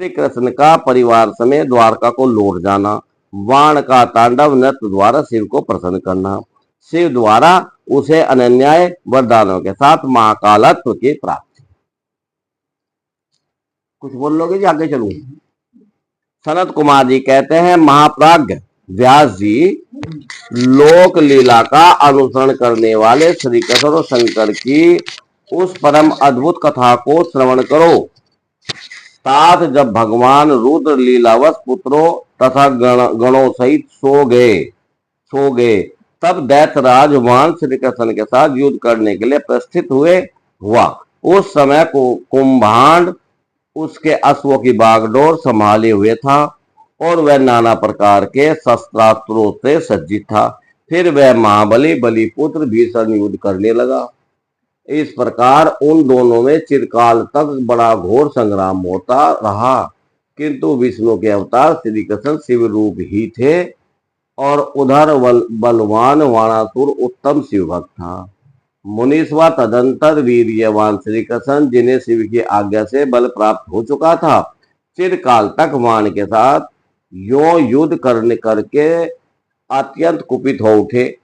श्री कृष्ण का परिवार समेत द्वारका को लौट जाना, वाण का तांडव नृत्य द्वारा शिव को प्रसन्न करना, शिव द्वारा उसे अनन्याय वरदानों के साथ महाकालत्व की प्राप्ति। कुछ बोल लोगे जी? आगे चलूं। सनत कुमार जी कहते हैं, महाप्राज्ञ व्यास जी, लोक लीला का अनुसरण करने वाले श्री कृष्ण और शंकर की उस परम अद्भुत कथा को श्रवण करो। तात जब भगवान रुद्र लीलावश पुत्रों तथा गणों सहित सो गए, तब दैत्यराज वाण श्री कृष्ण के साथ युद्ध करने के लिए प्रस्थित हुआ। उस समय को कुंभांड उसके अश्वों की बागडोर संभाले हुए था और वह नाना प्रकार के शस्त्रास्त्रों से सज्जित था। फिर वह महाबली बलिपुत्र भीषण युद्ध करने लगा। इस प्रकार उन दोनों में चिरकाल तक बड़ा घोर संग्राम होता रहा, किंतु विष्णु के अवतार श्री कृष्ण शिव रूप ही थे और उधर बलवान वाणासुर उत्तम शिव भक्त था। मुनीश्वर तदंतर वीर्यवान श्री कृष्ण, जिन्हें शिव की आज्ञा से बल प्राप्त हो चुका था, चिरकाल तक वाण के साथ यो युद्ध करके अत्यंत कुपित हो उठे।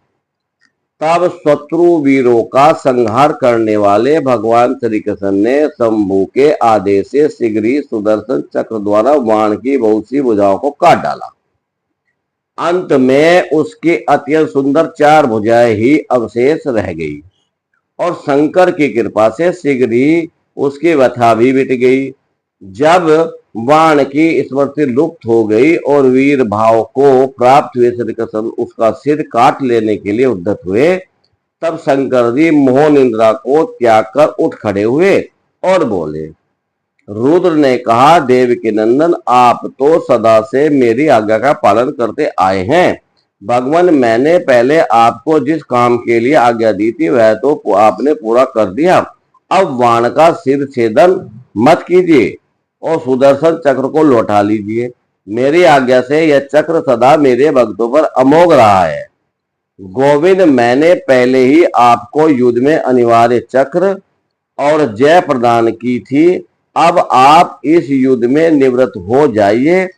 तब शत्रु वीरों का संहार करने वाले भगवान श्री कृष्ण ने शंभु के आदेश से शीघ्र ही सुदर्शन चक्र द्वारा वाण की बहुत सी भुजाओं को काट डाला। अंत में उसकी अत्यंत सुंदर 4 भुजाएं ही अवशेष रह गई और शंकर की कृपा से शीघ्र ही उसकी व्यथा भी मिट गई। जब वाण की स्मृति लुप्त हो गई और वीर भाव को प्राप्त हुए श्री कृष्ण उसका सिर काट लेने के लिए उद्यत हुए, तब शंकर जी मोह निंद्रा को त्याग कर उठ खड़े हुए और बोले। रुद्र ने कहा, देव के नंदन, आप तो सदा से मेरी आज्ञा का पालन करते आए हैं। भगवान, मैंने पहले आपको जिस काम के लिए आज्ञा दी थी वह तो आपने पूरा कर दिया। अब वाण का सिर छेदन मत कीजिए और सुदर्शन चक्र को लौटा लीजिए। मेरी आज्ञा से यह चक्र सदा मेरे भक्तों पर अमोघ रहा है। गोविंद, मैंने पहले ही आपको युद्ध में अनिवार्य चक्र और जय प्रदान की थी। अब आप इस युद्ध में निवृत्त हो जाइए।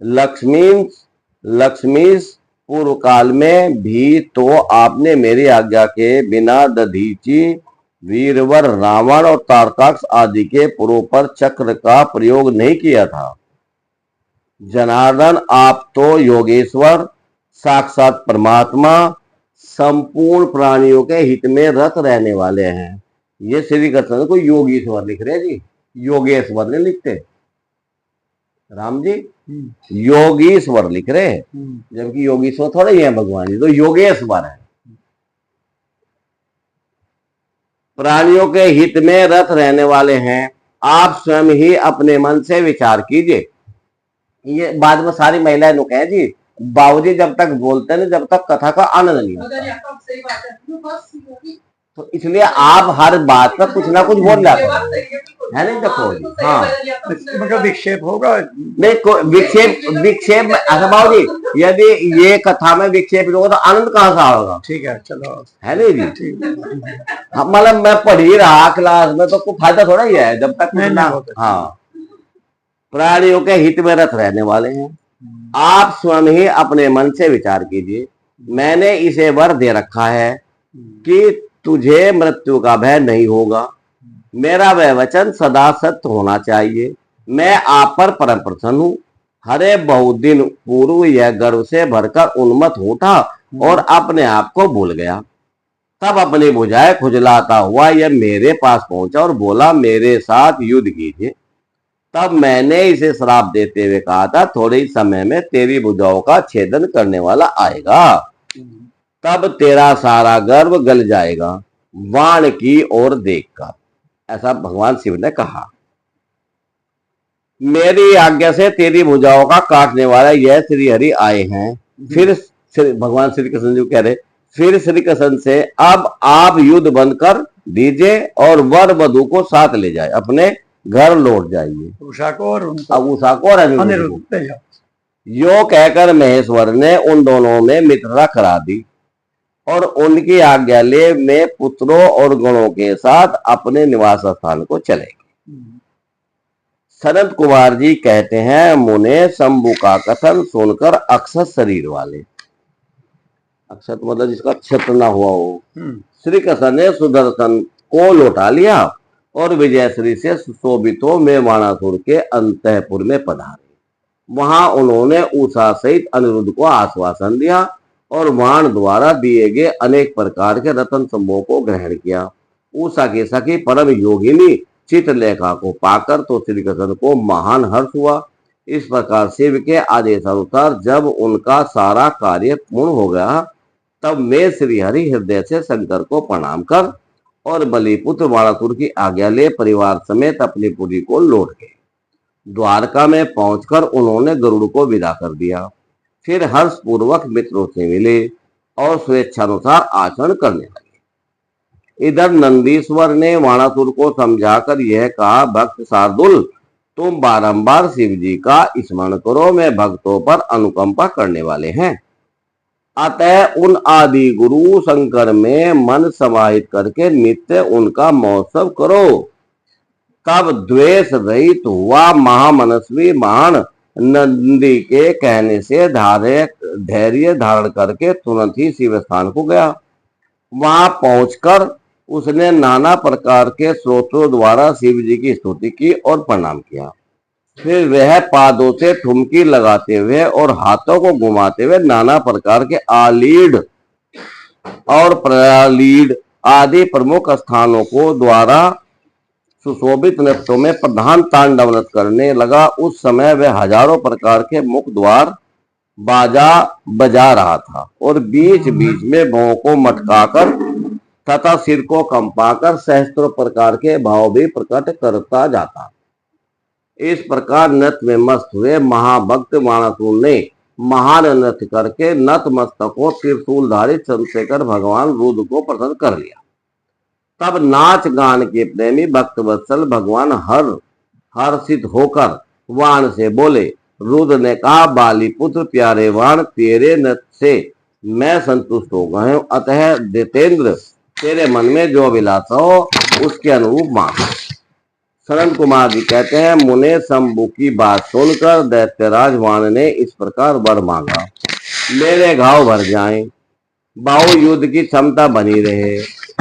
लक्ष्मी पूर्व काल में भी तो आपने मेरी आज्ञा के बिना दधीची, वीरवर रावण और तारकाक्ष आदि के पुरों पर चक्र का प्रयोग नहीं किया था। जनार्दन, आप तो योगेश्वर, साक्षात परमात्मा, संपूर्ण प्राणियों के हित में रत रहने वाले हैं। ये श्री कृष्ण को योगेश्वर लिख रहे जी, योगेश्वर नहीं लिखते। राम जी योगीश्वर लिख रहे हैं, जबकि योगेश्वर थोड़े ही है भगवान जी, तो योगेश्वर है। प्राणियों के हित में रत रहने वाले हैं। आप स्वयं ही अपने मन से विचार कीजिए। ये बाद में सारी महिलाएं नुक है जी, बाबूजी जब तक बोलते हैं जब तक कथा का आनंद नहीं आता, तो इसलिए आप हर बात पर कुछ ना कुछ बोल जाते है नहीं। देखो जी, हाँ, मतलब विक्षेप होगा नहीं, विक्षेप अच्छा बाबूजी, यदि ये कथा में विक्षेप होगा तो आनंद कहाँ से होगा? ठीक है, चलो, है नहीं जी। मतलब मैं पढ़ ही रहा क्लास में तो कोई फायदा थोड़ा ही है जब तक ना। हाँ, प्राणियों के हित में रत रहने वाले हैं। आप स्वयं ही अपने मन से विचार कीजिए। मैंने इसे वर दे रखा है कि तुझे मृत्यु का भय नहीं होगा। मेरा वह वचन सदा सत्य होना चाहिए। मैं आप पर परम प्रसन्न हूँ। हरे बहुत दिन पूर्व यह गर्व से भरकर उन्मत्त उठा और अपने आप को भूल गया। तब अपनी भुजाएं खुजलाता हुआ यह मेरे पास पहुंचा और बोला, मेरे साथ युद्ध कीजिए। तब मैंने इसे श्राप देते हुए कहा था, थोड़े ही समय में तेरी भुजाओं का छेदन करने वाला आएगा, तब तेरा सारा गर्व गल जाएगा वाण की ओर देखकर। ऐसा भगवान शिव ने कहा। मेरी आज्ञा से तेरी भुजाओं का काटने वाला यह श्री हरि आए हैं। फिर भगवान श्री कृष्ण जी कह रहे, फिर श्री कृष्ण से अब आप युद्ध बंद कर दीजिए और वर वधु को साथ ले जाए, अपने घर लौट जाइए। उषा को और अनिरुद्ध। यो कहकर महेश्वर ने उन दोनों में मित्रता करा दी और उनकी आज्ञा ले में पुत्रों और गणों के साथ अपने निवास स्थान को चले गए। सनत कुमार जी कहते हैं, मुने शंभु का कथन सुनकर अक्षत शरीर वाले, अक्षत मतलब जिसका क्षेत्र ना हुआ हो, श्री कृष्ण ने सुदर्शन को लौटा लिया और विजयश्री से सुशोभित हो मेवाणासुर के अंतःपुर में पधारे। वहां उन्होंने उषा सहित अनिरुद्ध को आश्वासन दिया और वाण द्वारा दिए गए अनेक प्रकार के रत्न समूहों को ग्रहण किया। उषा की सखी परम योगिनी चित्रलेखा को पाकर तो श्री कृष्ण को महान हर्ष हुआ। इस प्रकार शिव के आदेशानुसार जब उनका सारा कार्य पूर्ण हो गया, तब मैं श्री हरि हृदय से शंकर को प्रणाम कर और बलिपुत्र वाणासुर की आज्ञा ले परिवार समेत अपनी पुरी को लौट गए। द्वारका में पहुंचकर उन्होंने गरुड़ को विदा कर दिया। फिर हर्ष पूर्वक मित्रों से मिले और स्वेच्छानुसार आचरण करने लगे। इधर नंदीश्वर ने वाणासुर को समझाकर यह कहा, भक्त शार्दुल, तुम बारंबार शिव जी का स्मरण करो, मैं भक्तों पर अनुकंपा करने वाले हैं। अतः उन आदि गुरु शंकर में मन समाहित करके नित्य उनका महोत्सव करो। तब द्वेष रहित हुआ महामनस्वी बाण नंदी के कहने से धैर्य धारण करके तुरंत ही शिव स्थान को गया। वहां पहुंचकर उसने नाना प्रकार के स्रोतों द्वारा शिव जी की स्तुति की और प्रणाम किया। फिर वह पादों से ठुमकी लगाते हुए और हाथों को घुमाते हुए नाना प्रकार के आलीढ़ और प्रलीढ़ आदि प्रमुख स्थानों को द्वारा सुशोभित नृत्यों में प्रधान तांडव नृत्य करने लगा। उस समय वह हजारों प्रकार के मुख द्वार बाजा बजा रहा था और बीच बीच में भौं को मटकाकर तथा सिर को कंपाकर सहस्त्रों प्रकार के भाव भी प्रकट करता जाता। इस प्रकार नृत्य में मस्त हुए महाभक्त वाणासुर ने महान नृत्य करके नतमस्तकों त्रिशूलधारी चंद्रशेखर भगवान रुद्र को प्रसन्न कर लिया। तब नाच गान के प्रेमी भक्त वत्सल भगवान हर्षित होकर वाण से बोले। रुद्र ने कहा, बाली पुत्र प्यारे वाण, तेरे नृत्य से मैं संतुष्ट हो गया हूं, अतः जितेंद्र तेरे मन में जो अभिलाषा हो उसके अनुरूप मांग। सनत कुमार जी कहते हैं, मुने शंभु की बात सुनकर दैत्यराज वाण ने इस प्रकार वर मांगा, मेरे घाव भर जाएं, बाहु युद्ध की क्षमता बनी रहे,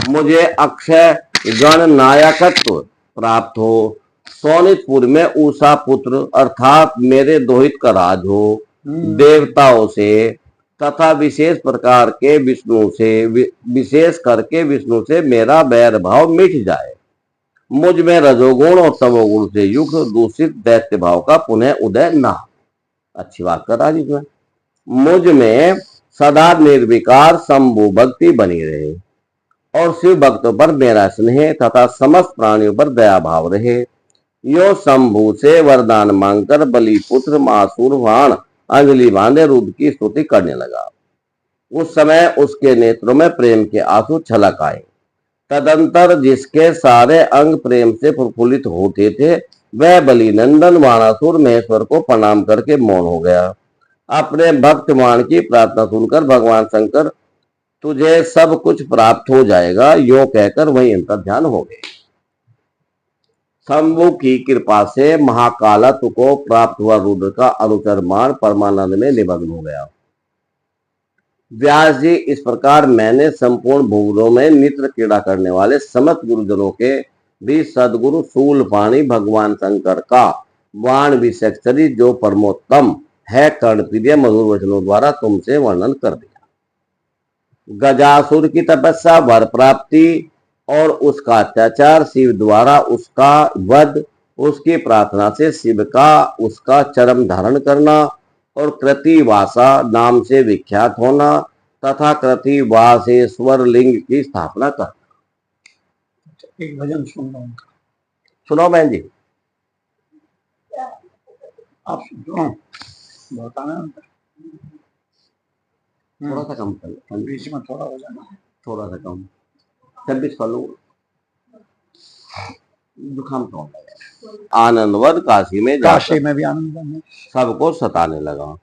मुझे अक्षय गण नायकत्व प्राप्त हो, सोनितपुर में उषा पुत्र अर्थात मेरे दोहित का राज हो, देवताओं से तथा विशेष करके विष्णु से मेरा बैर भाव मिट जाए, मुझ में रजोगुण और तमोगुण से युक्त दूषित दैत्य भाव का पुनः उदय न। अच्छी बात कर रहा जी इसमें। मुझ में सदा निर्विकार शंभु भक्ति बनी रहे और शिव भक्तों पर मेरा स्नेह तथा समस्त प्राणियों पर दया भाव रहे। यो शंभु से वरदान मांगकर बलिपुत्र मासुर वाण अंजलि बांधे रुद्र की स्तुति करने लगा। उस समय उसके नेत्रों में प्रेम के आंसू छलक आए। तदंतर जिसके सारे अंग प्रेम से प्रफुल्लित होते थे, वह बलि नंदन वाणासुर महेश्वर को प्रणाम करके मौन हो गया। अपने भक्त वाण की प्रार्थना सुनकर भगवान शंकर तुझे सब कुछ प्राप्त हो जाएगा यो कहकर वहीं अंतर ध्यान हो गए। शंभु की कृपा से महाकालत्व को प्राप्त हुआ रुद्र का अनुचर मान परमानंद में निमग्न हो गया। व्यास जी, इस प्रकार मैंने संपूर्ण भूगोलों में नित्य क्रीड़ा करने वाले समस्त गुरुजनों के भी सदगुरु शूलपाणी भगवान शंकर का वाण विषयक चरित्र जो परमोत्तम है कर्णप्रिय मधुर वचनों द्वारा तुमसे वर्णन कर दिया। गजासुर की तपस्या, वर प्राप्ति और उसका अत्याचार, शिव द्वारा उसका वध, उसकी प्रार्थना से शिव का उसका चरम धारण करना और कृतिवासा नाम से विख्यात होना तथा कृतिवासेश्वर लिंग की स्थापना करना। एक भजन सुन लो, सुनो बहन जी, आप सुनो, बहुत आनंद। थोड़ा सा कम कर, बीच में थोड़ा हो जाना, थोड़ा सा कम, 26 कर लो, जुकाम कौन लगा। आनंदवद काशी में काशी में भी आनंद है। सबको सताने लगा।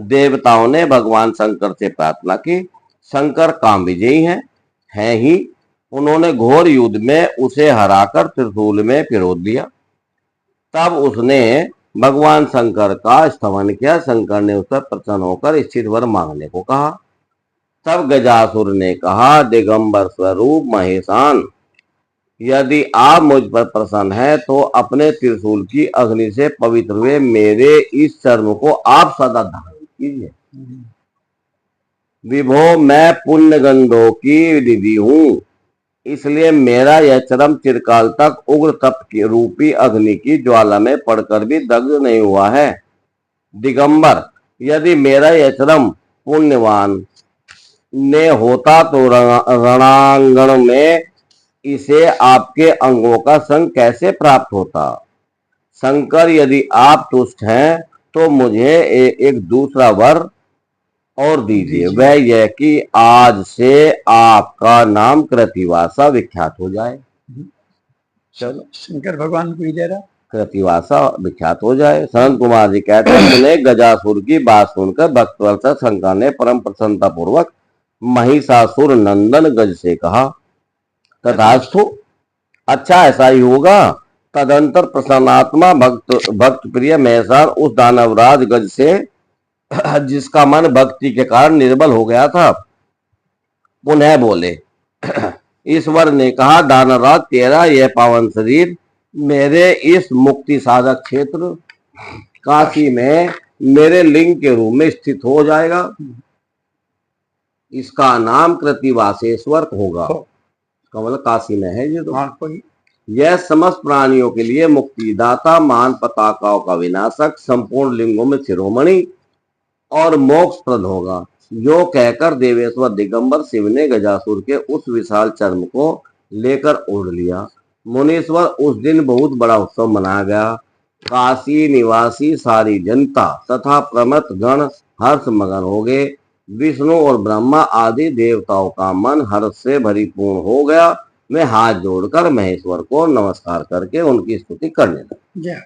देवताओं ने भगवान शंकर से प्रार्थना की। शंकर काम विजयी हैं ही। उन्होंने घोर युद्ध में उसे हराकर त्रिशूल में पिरो दिया। तब उसने भगवान शंकर का स्तवन किया। शंकर ने उस पर प्रसन्न होकर स्थिर वर मांगने को कहा। तब गजासुर ने कहा, दिगंबर स्वरूप महेशान, यदि आप मुझ पर प्रसन्न हैं तो अपने त्रिशूल की अग्नि से पवित्र हुए मेरे इस चर्म को आप सदा धारण कीजिए। विभो, मैं पुण्य गंधों की निधि हूँ, इसलिए मेरा यह चर्म चिरकाल तक उग्र तप की रूपी अग्नि की ज्वाला में पड़कर भी दग्ध नहीं हुआ है। दिगंबर, यदि मेरा यह चर्म पुण्यवान ने होता तो रणांगण में इसे आपके अंगों का संग कैसे प्राप्त होता। शंकर, यदि आप तुष्ट हैं तो मुझे एक दूसरा वर और दीजिए, वह यह कि आज से आपका नाम कृतिवासा विख्यात हो जाए। चलो, शंकर भगवान को ही दे रहा। कृतिवासा विख्यात हो जाए। सनत कुमार जी कहते हैं, उन्हें गजासुर की बात सुनकर भक्तवत्सल शंकर ने परम प्रसन्नता पूर्वक महिषासुर नंदन गज से कहा, तथास्तु, अच्छा ऐसा ही होगा। तदंतर प्रसन्नात्मा भक्त प्रिय महेशान उस दानवराज गज से, जिसका मन भक्ति के कारण निर्बल हो गया था, पुनः बोले। ईश्वर ने कहा, दानवराज, तेरा यह पावन शरीर मेरे इस मुक्ति साधक क्षेत्र काशी में मेरे लिंग के रूप में स्थित हो जाएगा। इसका नाम कृतिवासेश्वर होगा। कमल काशी में है ये तो। यह समस्त प्राणियों के लिए मुक्तिदाता, महान पताकाओं का विनाशक, संपूर्ण लिंगों में शिरोमणि और मोक्षप्रद होगा। जो कहकर देवेश्वर दिगंबर शिव ने गजासुर के उस विशाल चर्म को लेकर ओढ़ लिया। मुनीश्वर, उस दिन बहुत बड़ा उत्सव मनाया गया। काशी निवासी सारी जनता तथा प्रमथ गण हर्ष मगन हो गए। विष्णु और ब्रह्मा आदि देवताओं का मन हर्ष से भरीपूर्ण हो गया। वे हाथ जोड़कर महेश्वर को नमस्कार करके उनकी स्तुति करने लगे।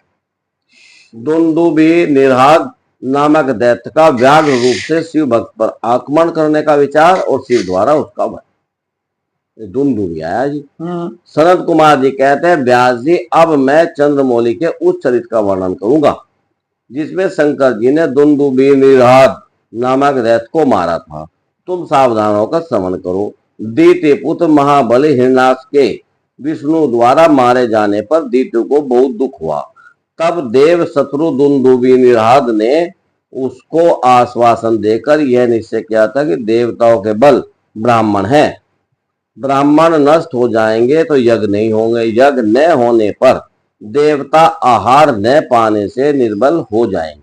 दुंदुभी निरहाद नामक दैत्य का व्याघ्र रूप से शिव भक्त पर आक्रमण करने का विचार और शिव द्वारा उसका वध। दुंदुभी आया जी। सनत कुमार जी कहते हैं, व्यास जी, अब मैं चंद्रमौली के उस चरित्र का वर्णन करूंगा जिसमें शंकर जी ने दुंदुभी निरहाद नामक दैत्य को मारा था। तुम सावधान होकर श्रवण करो। दीति पुत्र महाबली हिरण्याक्ष के विष्णु द्वारा मारे जाने पर दीति को बहुत दुख हुआ। तब देव शत्रु दुंदुभी निरहाद ने उसको आश्वासन देकर यह निश्चय किया था कि देवताओं के बल ब्राह्मण हैं, ब्राह्मण नष्ट हो जाएंगे तो यज्ञ नहीं होंगे, यज्ञ न होने पर देवता आहार न पाने से निर्बल हो जाएंगे,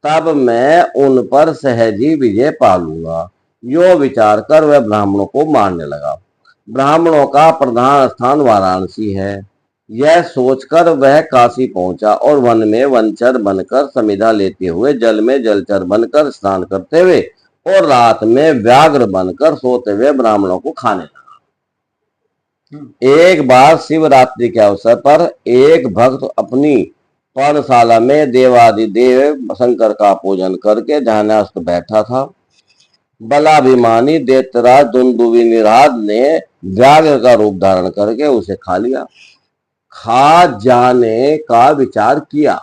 तब मैं उन पर सहजी विजय पालूंगा। यो विचार कर वह ब्राह्मणों को मारने लगा। ब्राह्मणों का प्रधान स्थान वाराणसी है। यह सोचकर वह काशी पहुंचा और वन में वनचर बनकर समिधा लेते हुए, जल में जलचर बनकर स्नान करते हुए और रात में व्याघ्र बनकर सोते हुए ब्राह्मणों को खाने लगा। एक बार शिवरात्रि के अवसर पर एक भक्त अपनी पर्णशाला में देवादिदेव शंकर का पूजन करके ध्यानस्थ बैठा था। बलाभिमानी दैत्यराज दुंदुभी निरहाद ने व्याघ्र का रूप धारण करके उसे खा लिया। खा जाने का विचार किया,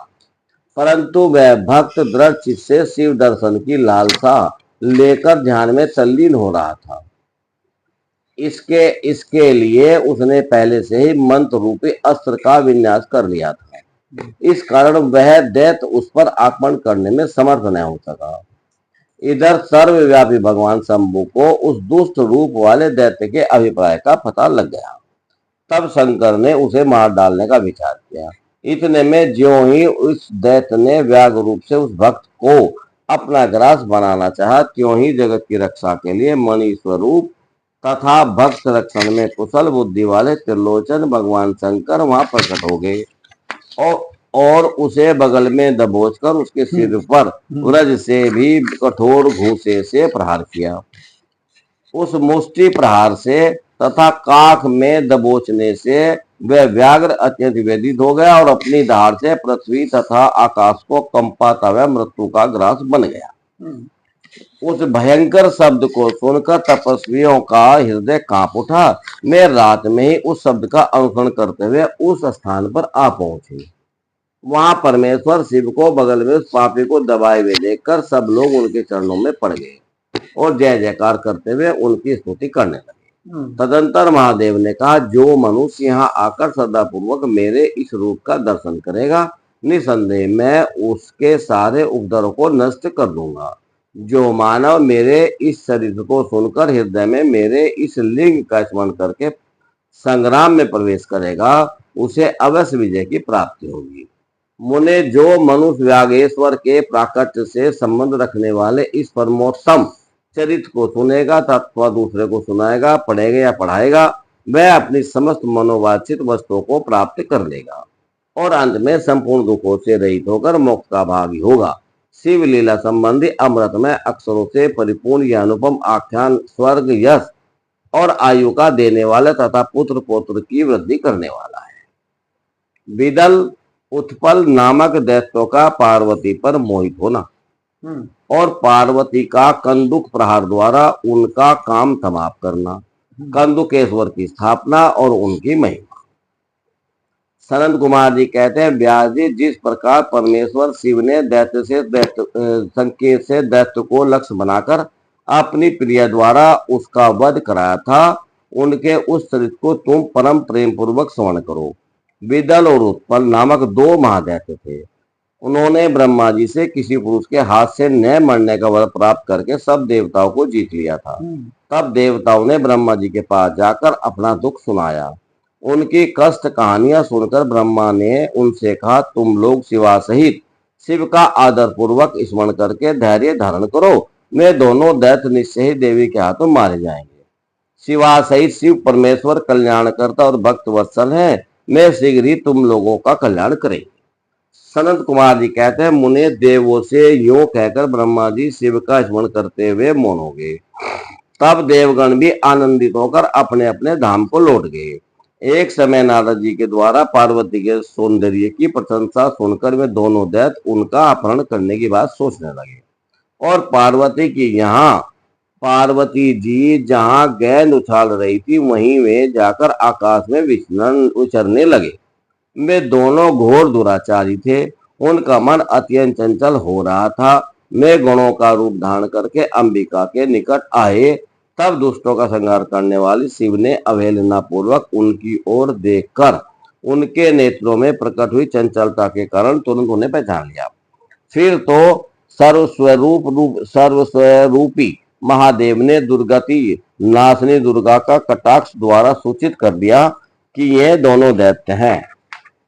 परंतु वह भक्त दृढ़ चित्त से शिव दर्शन की लालसा लेकर ध्यान में तल्लीन हो रहा था। इसके लिए उसने पहले से ही मंत्र रूपी अस्त्र का विन्यास कर लिया था। इस कारण वह दैत्य उस पर आक्रमण करने में समर्थ न हो सका। इधर सर्वव्यापी भगवान शंभु को उस दुष्ट रूप वाले दैत्य के अभिप्राय का पता लग गया। तब शंकर ने उसे मार डालने का विचार किया। इतने में ज्यों ही उस दैत्य ने व्याघ्र रूप से उस भक्त को अपना ग्रास बनाना चाहा, त्यों ही जगत की रक्षा के लिए मणि स्वरूप तथा भक्त रक्षण में कुशल बुद्धि वाले त्रिलोचन भगवान शंकर वहां प्रकट हो गए और उसे बगल में दबोचकर उसके सिर पर व्रज से भी कठोर घूंसे से प्रहार किया। उस मुष्टि प्रहार से तथा काख में दबोचने से वह व्याघ्र अत्यंत व्यथित हो गया और अपनी धार से पृथ्वी तथा आकाश को कंपाता हुआ मृत्यु का ग्रास बन गया। उस भयंकर शब्द को सुनकर तपस्वियों का हृदय कांप उठा। मैं रात में ही उस शब्द का अनुसरण करते हुए उस स्थान पर आ पहुंची। वहां परमेश्वर शिव को बगल में उस पापी को दबाए हुए देखकर सब लोग उनके चरणों में पड़ गए और जय जयकार करते हुए उनकी स्तुति करने लगे। तदंतर महादेव ने कहा, जो मनुष्य यहाँ आकर श्रद्धापूर्वक मेरे इस रूप का दर्शन करेगा, निसंदेह मैं उसके सारे उपद्रव को नष्ट कर दूंगा। जो मानव मेरे इस शरीर को सुनकर हृदय में मेरे इस लिंग का स्मरण करके संग्राम में प्रवेश करेगा, उसे अवश्य विजय की प्राप्ति होगी। मुने, जो मनुष्य व्यागेश्वर के प्राकट्य से संबंध रखने वाले इस परमोत्तम चरित्र को सुनेगा तथा दूसरे को सुनाएगा, पढ़ेगा या पढ़ाएगा, वह अपनी समस्त मनोवांछित वस्तुओं को प्राप्त कर लेगा और अंत में संपूर्ण दुखों से रहित होकर मोक्ष का भागी होगा। शिव लीला संबंधी अमृतमय अक्षरों से परिपूर्ण यह अनुपम आख्यान स्वर्ग, यश और आयु का देने वाला तथा पुत्र पौत्र की वृद्धि करने वाला है। विदल उत्पल नामक दैत्यों का पार्वती पर मोहित होना और पार्वती का कंदुक प्रहार द्वारा उनका काम समाप्त करना, कंदुकेश्वर की स्थापना और उनकी महिमा। सनत कुमार जी कहते हैं, व्यास जी, जिस प्रकार परमेश्वर शिव ने संकेत से दैत्य को लक्ष्य बनाकर अपनी प्रिय द्वारा उसका वध कराया था, उनके उस चरित्र को तुम परम प्रेम पूर्वक स्मरण करो। विदल और उत्पल नामक दो महादैत्य थे। उन्होंने ब्रह्मा जी से किसी पुरुष के हाथ से न मरने का वर प्राप्त करके सब देवताओं को जीत लिया था। तब देवताओं ने ब्रह्मा जी के पास जाकर अपना दुख सुनाया। उनकी कष्ट कहानियां सुनकर ब्रह्मा ने उनसे कहा, तुम लोग शिवा सहित शिव का आदर पूर्वक स्मरण करके धैर्य धारण करो, वे दोनों दैत्य निश्चय ही देवी के हाथों मारे जाएंगे। शिवा सहित शिव परमेश्वर कल्याणकर्ता और भक्त वत्सल है, मैं शीघ्र ही तुम लोगों का कल्याण करेंगे। सनत कुमार जी कहते हैं, मुने, देवों से यूं कहकर ब्रह्मा जी शिव का स्मरण करते हुए मौन हो गए। तब देवगण भी आनंदित होकर अपने अपने धाम को लौट गए। एक समय नारद जी के द्वारा पार्वती के सौंदर्य की प्रशंसा सुनकर वे दोनों दैत्य उनका अपहरण करने की बात सोचने लगे और पार्वती जी जहां गेंद उछाल रही थी वहीं वे जाकर आकाश में विचरने लगे। वे दोनों घोर दुराचारी थे। उनका मन अत्यंत चंचल हो रहा था। वे गुणों का रूप धारण करके अंबिका के निकट आए। तब दुष्टों का संहार करने वाले शिव ने अवहेलना पूर्वक उनकी ओर देखकर उनके नेत्रों में प्रकट हुई चंचलता के कारण तुरंत उन्हें पहचान लिया। फिर तो सर्वस्वरूपी महादेव ने दुर्गति नाशनी दुर्गा का कटाक्ष द्वारा सूचित कर दिया कि ये दोनों दैत्य हैं,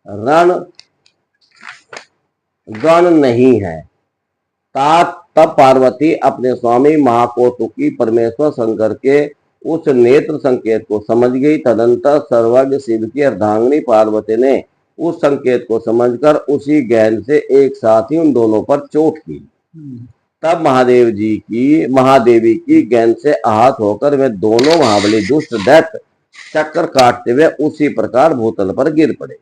रण गण नहीं है। तब पार्वती अपने स्वामी महाकौतुकी परमेश्वर शंकर के उस नेत्र संकेत को समझ गई। तदंतर सर्वज्ञ शिव की अर्धांगिनी पार्वती ने उस संकेत को समझकर उसी गेंद से एक साथ ही उन दोनों पर चोट की। तब महादेवी की गेंद से आहत होकर वे दोनों महाबली दुष्ट दैत्य चक्कर काटते हुए उसी प्रकार भूतल पर गिर पड़े,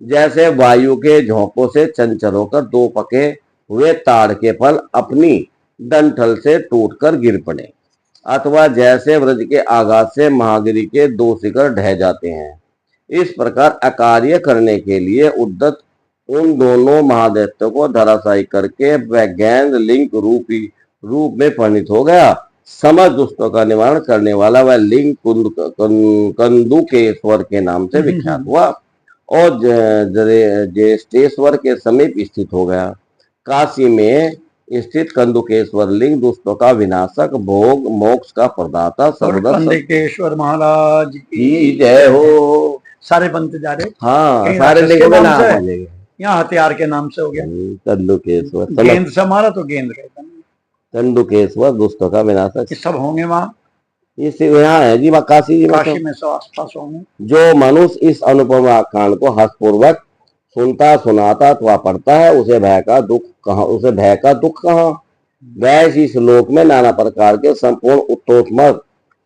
जैसे वायु के झोंकों से चंचल होकर दो पके हुए ताड़ के फल अपनी डंठल से टूटकर गिर पड़े, अथवा जैसे वृक्ष के आघात से महागिरी के दो शिखर ढह जाते हैं। इस प्रकार अकार्य करने के लिए उद्यत उन दोनों महादैत्यों को धराशायी करके वह गेंद लिंग रूप में परिणित हो गया। समस्त दुष्टों का निवारण करने वाला वह लिंग कंदुकेश्वर के नाम से विख्यात हुआ और ज्येष्ठेश्वर के समीप स्थित हो गया। काशी में स्थित कंदुकेश्वर लिंग दुष्टों का विनाशक, भोग मोक्ष का प्रदाता, कंदुकेश्वर महाराज की जय हो। सारे बनते जा रहे। हाँ, सारे लिंगों में नाम आ जाएगा। यहाँ हथियार के नाम से हो गया कंदुकेश्वर। गेंद से मारा तो गेंद कहता है कंदुकेश्वर दुष्टों का विनाशक। सब होंगे वहाँ, यहाँ है जी, काशी जी में सब आसपास होंगे। जो मनुष्य इस अनुपम आख्यान को हर्षपूर्वक सुनता सुनाता अथवा पढ़ता है, उसे भय का दुख कहाँ। वैसे इस लोक में नाना प्रकार के संपूर्ण उत्तोत्तम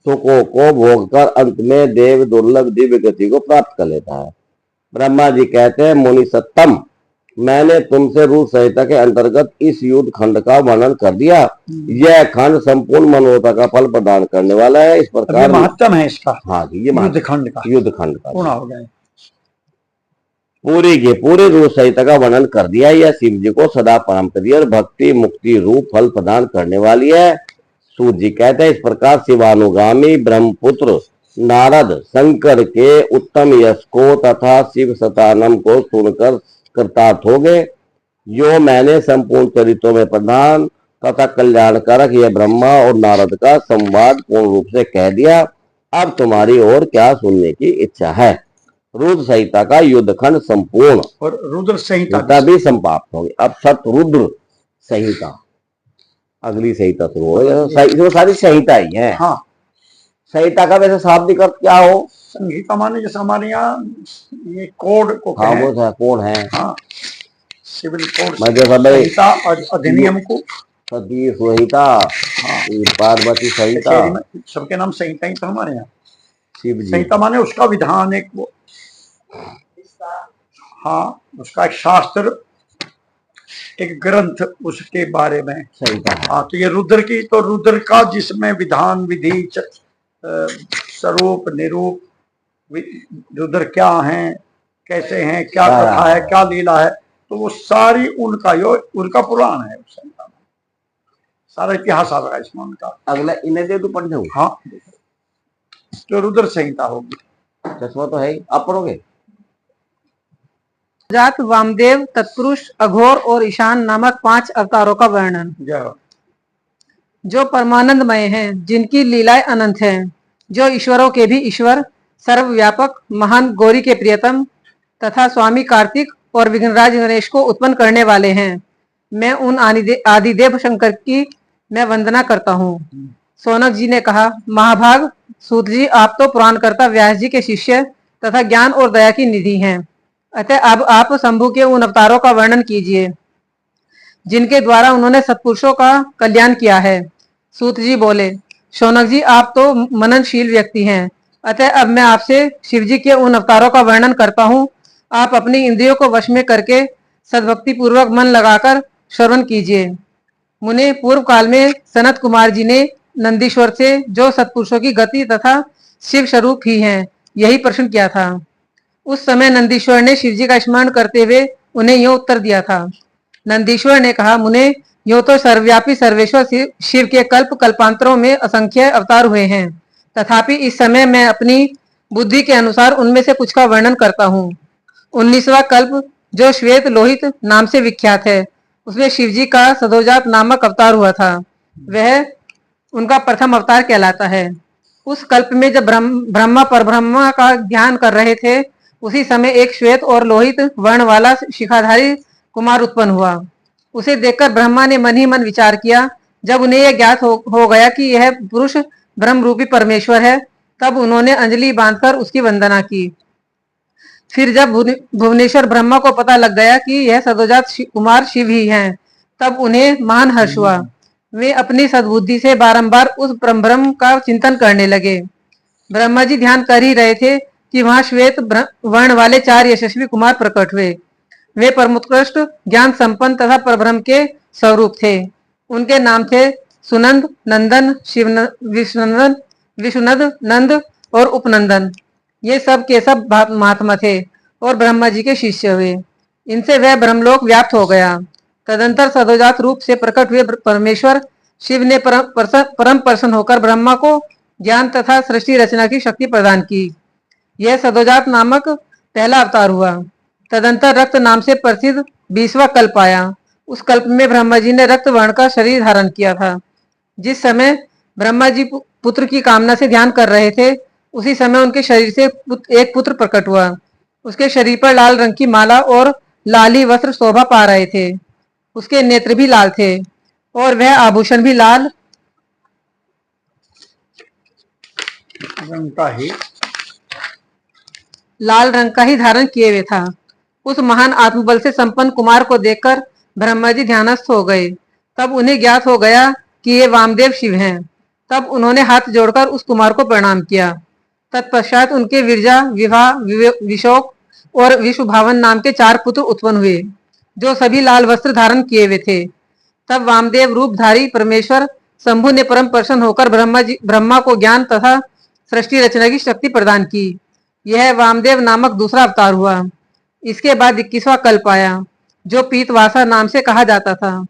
सुखों को भोगकर अंत में देव दुर्लभ दिव्य गति को प्राप्त कर लेता है। ब्रह्मा जी कहते हैं, मुनि सत्तम, मैंने तुमसे रूप संहिता के अंतर्गत इस युद्ध खंड का वर्णन कर दिया। यह खंड संपूर्ण मनोरथा का फल प्रदान करने वाला है। इस प्रकार महत्तम है इसका। हाँ जी, ये युद्ध खंड का पूर्ण हो गया। पूरी की पूरी रूप संहिता का वर्णन कर दिया। यह शिव जी को सदा परम प्रिय और भक्ति मुक्ति रूप फल प्रदान करने वाली है। सूत जी कहते हैं, इस प्रकार शिवानुगामी ब्रह्मपुत्र नारद शंकर के उत्तम यश को तथा शिव सतानम को सुनकर कृतार्थ हो गए। जो मैंने संपूर्ण चरित्रों में प्रधान तथा कल्याणकारक यह ब्रह्मा और नारद का संवाद पूर्ण रूप से कह दिया। अब तुम्हारी और क्या सुनने की इच्छा है। रुद्र संहिता का युद्धखंड संपूर्ण और रुद्र संहिता संहिता भी समाप्त होगी। अब शतरुद्र संहिता अगली संहिता शुरू हो। इसमें सारी संहिता ही है। हाँ, संहिता का वैसे शाब्दिक अर्थ क्या हो? संहिता माने जैसे हमारे यहाँ ये कोड को हाँ, कहें। वो कौन है? हाँ, सिविल कोड मतलब संहिता और अधिनियम को सती संहिता, पार्वती संहिता, कचहरी में सबके नाम संहिता ही तो हमारे यहाँ। शिव जी संहिता माने उसका विधान एक वो, हाँ, उसका एक शास्त्र, एक ग्रंथ उसके बारे में संहिता है। हाँ, तो ये रुद्र की, तो रुद्र का जिसमें विधान विधि स्वरूप निरूप रुद्र क्या हैं, कैसे हैं, क्या कथा है, क्या लीला है, तो वो सारी उनका पुराण है। उस संहिता में सारा इतिहास आ रहा है इसमें उनका। अगला इन्हें दे दो पढ़ने हो। हाँ, तो रुद्र संहिता होगी। चश्मा तो है ही, आप पढ़ोगे। जात वामदेव, तत्पुरुष, अघोर और ईशान नामक 5 अवतारों का वर्णन। जो परमानंदमय हैं, जिनकी लीलाएं अनंत हैं, जो ईश्वरों के भी ईश्वर, सर्वव्यापक, महान गौरी के प्रियतम तथा स्वामी कार्तिक और विघ्नराज गणेश को उत्पन्न करने वाले हैं। मैं उन आदिदेव शंकर की मैं वंदना करता हूँ। सोनक जी ने कहा, महाभाग सूत जी, आप तो पुराणकर्ता व्यास जी के शिष्य तथा ज्ञान और दया की निधि हैं। अतः अब आप शंभु के उन अवतारों का वर्णन कीजिए जिनके द्वारा उन्होंने सत्पुरुषों का कल्याण किया है। सूत जी बोले, शौनक जी, आप तो मननशील व्यक्ति हैं, अतः अब मैं आपसे शिव जी के उन अवतारों का वर्णन करता हूँ। आप अपनी इंद्रियों को वश में करके सद्भक्ति पूर्वक मन लगाकर श्रवण कीजिए। मुने, पूर्व काल में सनत कुमार जी ने नंदीश्वर से जो सत्पुरुषों की गति तथा शिव स्वरूप ही हैं, यही प्रश्न किया था। उस समय नंदीश्वर ने शिव जी का स्मरण करते हुए उन्हें यूं उत्तर दिया था। नंदीश्वर ने कहा, मुने, यो तो सर्वव्यापी सर्वेश्वर शिव के कल्प कल्पांतरों में असंख्य अवतार हुए हैं, तथापि इस समय मैं अपनी बुद्धि के अनुसार उनमें से कुछ का वर्णन करता हूँ। 19वां कल्प जो श्वेत लोहित नाम से विख्यात है, उसमें शिवजी का सदोजात नामक अवतार हुआ था। वह उनका प्रथम अवतार कहलाता है। उस कल्प में जब ब्रह्मा परब्रह्मा का ध्यान कर रहे थे, उसी समय एक श्वेत और लोहित वर्ण वाला शिखाधारी कुमार उत्पन्न हुआ। उसे देखकर ब्रह्मा ने मन ही मन विचार किया। जब उन्हें यह ज्ञात हो गया कि यह पुरुष ब्रह्म रूपी परमेश्वर है, तब उन्होंने अंजलि बांधकर उसकी वंदना की। फिर जब भुवनेश्वर ब्रह्मा को पता लग गया कि यह सदोजात कुमार शिव ही हैं, तब उन्हें महान हर्ष हुआ। वे अपनी सद्बुद्धि से बारंबार उस ब्रह्म का चिंतन करने लगे। ब्रह्मा जी ध्यान कर ही रहे थे कि वहां श्वेत वर्ण वाले 4 यशस्वी कुमार प्रकट हुए। वे परमोत्कृष्ट ज्ञान संपन्न तथा परब्रह्म के स्वरूप थे। उनके नाम थे सुनंद, नंदन, विष्णुनंदन, विष्णुनद, नंद और उपनंदन। ये सब के सब महात्मा थे और ब्रह्मा जी के शिष्य हुए। इनसे वह ब्रह्मलोक व्याप्त हो गया। तदंतर सदोजात रूप से प्रकट हुए परमेश्वर शिव ने परम प्रसन्न होकर ब्रह्मा को ज्ञान तथा सृष्टि रचना की शक्ति प्रदान की। यह सदोजात नामक पहला अवतार हुआ। तदंतर रक्त नाम से प्रसिद्ध 20वां कल्प आया। उस कल्प में ब्रह्मा जी ने रक्त वर्ण का शरीर धारण किया था। जिस समय ब्रह्मा जी पुत्र की कामना से ध्यान कर रहे थे, उसी समय उनके शरीर से एक पुत्र प्रकट हुआ। उसके शरीर पर लाल रंग की माला और लाली वस्त्र शोभा पा रहे थे। उसके नेत्र भी लाल थे और वह आभूषण भी लाल रंग का ही धारण किए हुए था। उस महान आत्मबल से संपन्न कुमार को देखकर ब्रह्मा जी ध्यानस्थ हो गए। तब उन्हें ज्ञात हो गया कि ये वामदेव शिव हैं। तब उन्होंने हाथ जोड़कर उस कुमार को प्रणाम किया। तत्पश्चात उनके विरजा, विवाह, विशोक और विश्वभावन नाम के 4 पुत्र उत्पन्न हुए, जो सभी लाल वस्त्र धारण किए हुए थे। तब वामदेव रूपधारी परमेश्वर शंभु ने परम प्रसन्न होकर ब्रह्मा को ज्ञान तथा सृष्टि रचना की शक्ति प्रदान की। यह वामदेव नामक दूसरा अवतार हुआ। इसके बाद 21वां कल्प आया, जो पीतवासा नाम से कहा जाता था।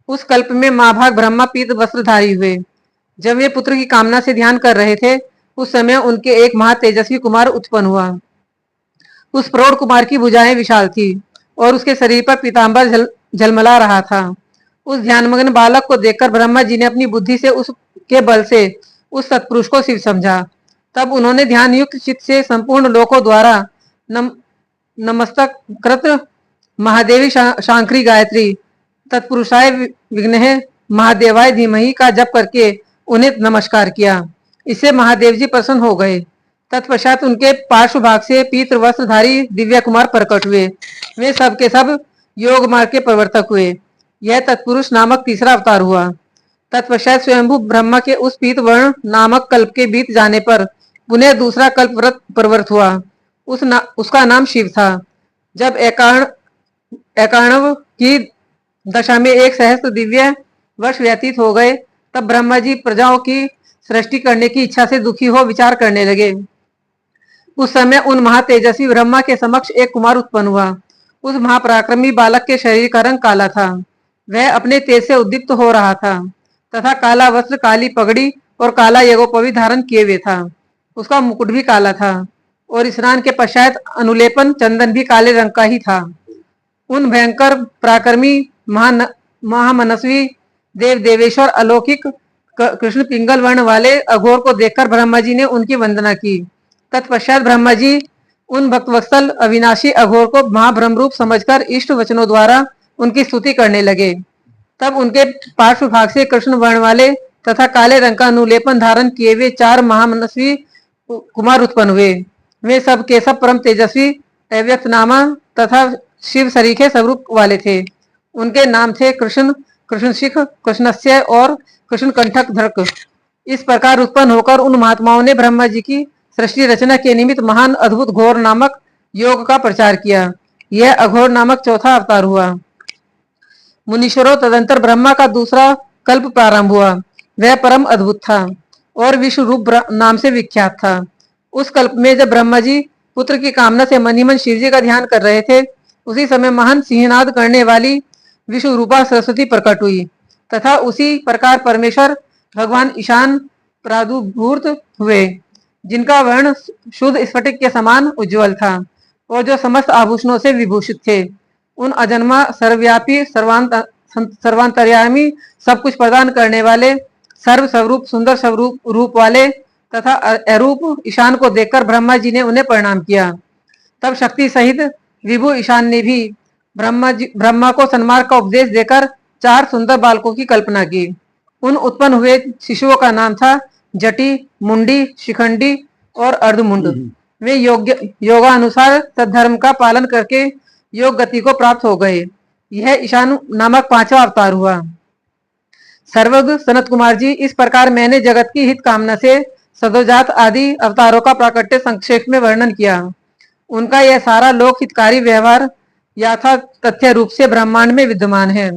उस कल्प में महाभाग ब्रह्मा पीत वस्त्रधारी हुए। जब वे पुत्र की कामना से ध्यान कर रहे थे, उस समय उनके एक महातेजस्वी कुमार उत्पन्न हुआ। उस प्रौढ़ कुमार की भुजाएं विशाल थी और उसके शरीर पर पीतांबर झलमला रहा था। उस ध्यानमग्न बालक को देखकर ब्रह्मा जी ने अपनी बुद्धि से उसके बल से उस सत्पुरुष को शिव समझा। तब उन्होंने ध्यान युक्त चित्त से संपूर्ण लोकों द्वारा नमस्तक कृत महादेवी शांकरी गायत्री तत्पुरुषाय विघ्नः महादेवाय धीमहि का जप करके उन्हें नमस्कार किया। इससे महादेव जी प्रसन्न हो गए। तत्पश्चात उनके पार्श्व भाग से पीत वस्त्रधारी दिव्य कुमार प्रकट हुए। वे सब के सब योग मार्ग के प्रवर्तक हुए। यह तत्पुरुष नामक तीसरा अवतार हुआ। तत्पश्चात स्वयंभू ब्रह्मा के उस पीत वर्ण नामक कल्प के बीत जाने पर पुनः दूसरा कल्प प्रवृत्त हुआ। उसका नाम शिव था। जब एकाणव की दशा में 1 सहस्त्र दिव्य वर्ष व्यतीत हो गए, तब ब्रह्मा जी प्रजाओं की सृष्टि करने की इच्छा से दुखी हो विचार करने लगे। उस समय उन महातेजस्वी ब्रह्मा के समक्ष एक कुमार उत्पन्न हुआ। उस महापराक्रमी बालक के शरीर का रंग काला था। वह अपने तेज से उद्दीप्त हो रहा था तथा काला वस्त्र, काली पगड़ी और काला यज्ञोपवीत धारण किए हुए था। उसका मुकुट भी काला था और स्नान के पश्चात अनुलेपन चंदन भी काले रंग का ही था। उन भयंकर पराक्रमी महामनस्वी देव देवेश्वर अलौकिक कृष्ण पिंगल वर्ण वाले अघोर को देखकर ब्रह्मा जी ने उनकी वंदना की। तत्पश्चात ब्रह्मा जी उन भक्तवत्सल अविनाशी अघोर को महाब्रह्म रूप समझकर इष्ट वचनों द्वारा उनकी स्तुति करने लगे। तब उनके पार्श्व भाग से कृष्ण वर्ण वाले तथा काले रंग का अनुलेपन धारण किए हुए 4 महामनस्वी कुमार उत्पन्न हुए। वे सब के सब परम तेजस्वी, अव्यक्त नामा तथा शिव सरीखे स्वरूप वाले थे। उनके नाम थे कृष्ण, कृष्णशिख, कृष्णस्य और कृष्ण कंठक धर्क। इस प्रकार उत्पन्न होकर उन महात्माओं ने ब्रह्मा जी की सृष्टि रचना के निमित्त महान अद्भुत घोर नामक योग का प्रचार किया। यह अघोर नामक चौथा अवतार हुआ। मुनीश्वरों, तदंतर ब्रह्मा का दूसरा कल्प प्रारंभ हुआ। वह परम अद्भुत था और विश्व रूप नाम से विख्यात था। उस कल्प में जब ब्रह्मा जी पुत्र की कामना से मनी मन शिव जी का ध्यान कर रहे थे, उसी समय महान सिंहनाद करने वाली विश्व रूपा सरस्वती प्रकट हुई तथा उसी प्रकार परमेश्वर भगवान ईशान प्रादुर्भूत हुए, जिनका वर्ण शुद्ध स्फटिक के समान उज्जवल था और जो समस्त आभूषणों से विभूषित थे। उन अजन्मा, सर्वव्यापी, सर्वांतर्यामी, सब कुछ प्रदान करने वाले, सर्व स्वरूप, सुंदर स्वरूप रूप वाले तथा अरूप ईशान को देखकर ब्रह्मा जी ने उन्हें प्रणाम किया। तब शक्ति सहित विभु ईशान ने भी ब्रह्मा को सन्मार्ग का उपदेश देकर 4 सुंदर बालकों की कल्पना की। उन उत्पन्न हुए शिशुओं का नाम था जटी, मुंडी, शिखंडी और अर्धमुंड। वे योगानुसार सद्धर्म का पालन करके योग गति को प्राप्त हो गए। यह ईशान नामक 5वां अवतार हुआ। सर्वज्ञ सनत कुमार जी, इस प्रकार मैंने जगत की हित कामना से सदोजात आदि अवतारों का प्राकट्य संक्षेप में वर्णन किया। उनका यह सारा लोक हितकारी व्यवहार यथा तथ्य रूप से ब्रह्मांड में विद्यमान है।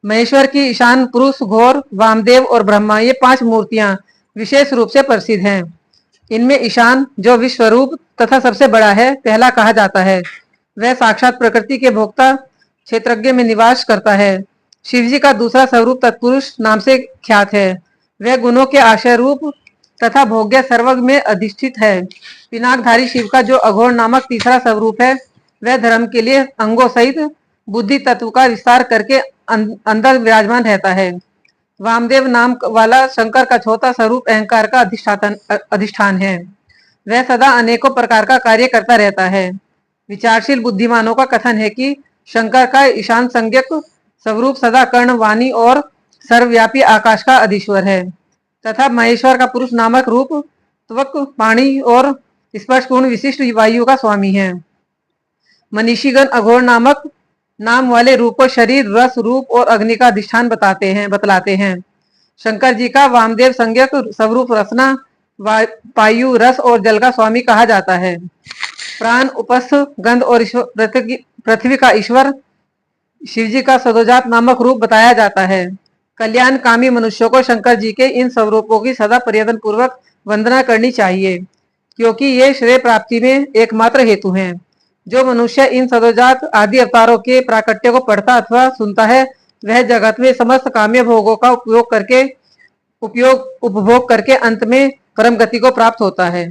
महेश्वर की ईशान पुरुष, घोर, वामदेव और ब्रह्मा, ये 5 मूर्तियां विशेष रूप से प्रसिद्ध हैं। इनमें ईशान, जो विश्वरूप तथा सबसे बड़ा है, पहला कहा जाता है। वह साक्षात प्रकृति के भोक्ता क्षेत्रज्ञ में निवास करता है। शिवजी का दूसरा स्वरूप तत्पुरुष नाम से ख्यात है। वह गुणों के आशय रूप तथा भोग्य सर्वज्ञ में अधिष्ठित है। पिनाकधारी शिव का जो अघोर नामक तीसरा स्वरूप है, वह धर्म के लिए अंगों सहित बुद्धि तत्व का विस्तार करके अंदर विराजमान रहता है। वामदेव नाम वाला शंकर का चौथा स्वरूप अहंकार का अधिष्ठान है। वह सदा अनेकों प्रकार का कार्य करता रहता है। विचारशील बुद्धिमानों का कथन है कि शंकर का ईशान संज्ञक स्वरूप सदा कर्ण, वाणी और सर्वव्यापी आकाश का अधीश्वर है तथा महेश्वर का पुरुष नामक रूप त्वक, पाणी और स्पर्श पूर्ण विशिष्ट वायु का स्वामी है। मनीषीगण अघोर नामक नाम वाले रूप को शरीर, रस, रूप और अग्नि का अधिष्ठान बतलाते हैं। शंकर जी का वामदेव संज्ञक स्वरूप रसना, वायु, रस और जल का स्वामी कहा जाता है। प्राण, उपस्थ, गंध और पृथ्वी का ईश्वर शिवजी का सदोजात नामक रूप बताया जाता है। कल्याणकामी मनुष्यों को शंकर जी के इन स्वरूपों की सदा प्रयत्न पूर्वक वंदना करनी चाहिए, क्योंकि ये श्रेय प्राप्ति में एकमात्र हेतु हैं। जो मनुष्य इन सदोजात आदि अवतारों के प्राकट्य को पढ़ता अथवा सुनता है, वह जगत में समस्त काम्य भोगों का उपभोग करके अंत में परम गति को प्राप्त होता है।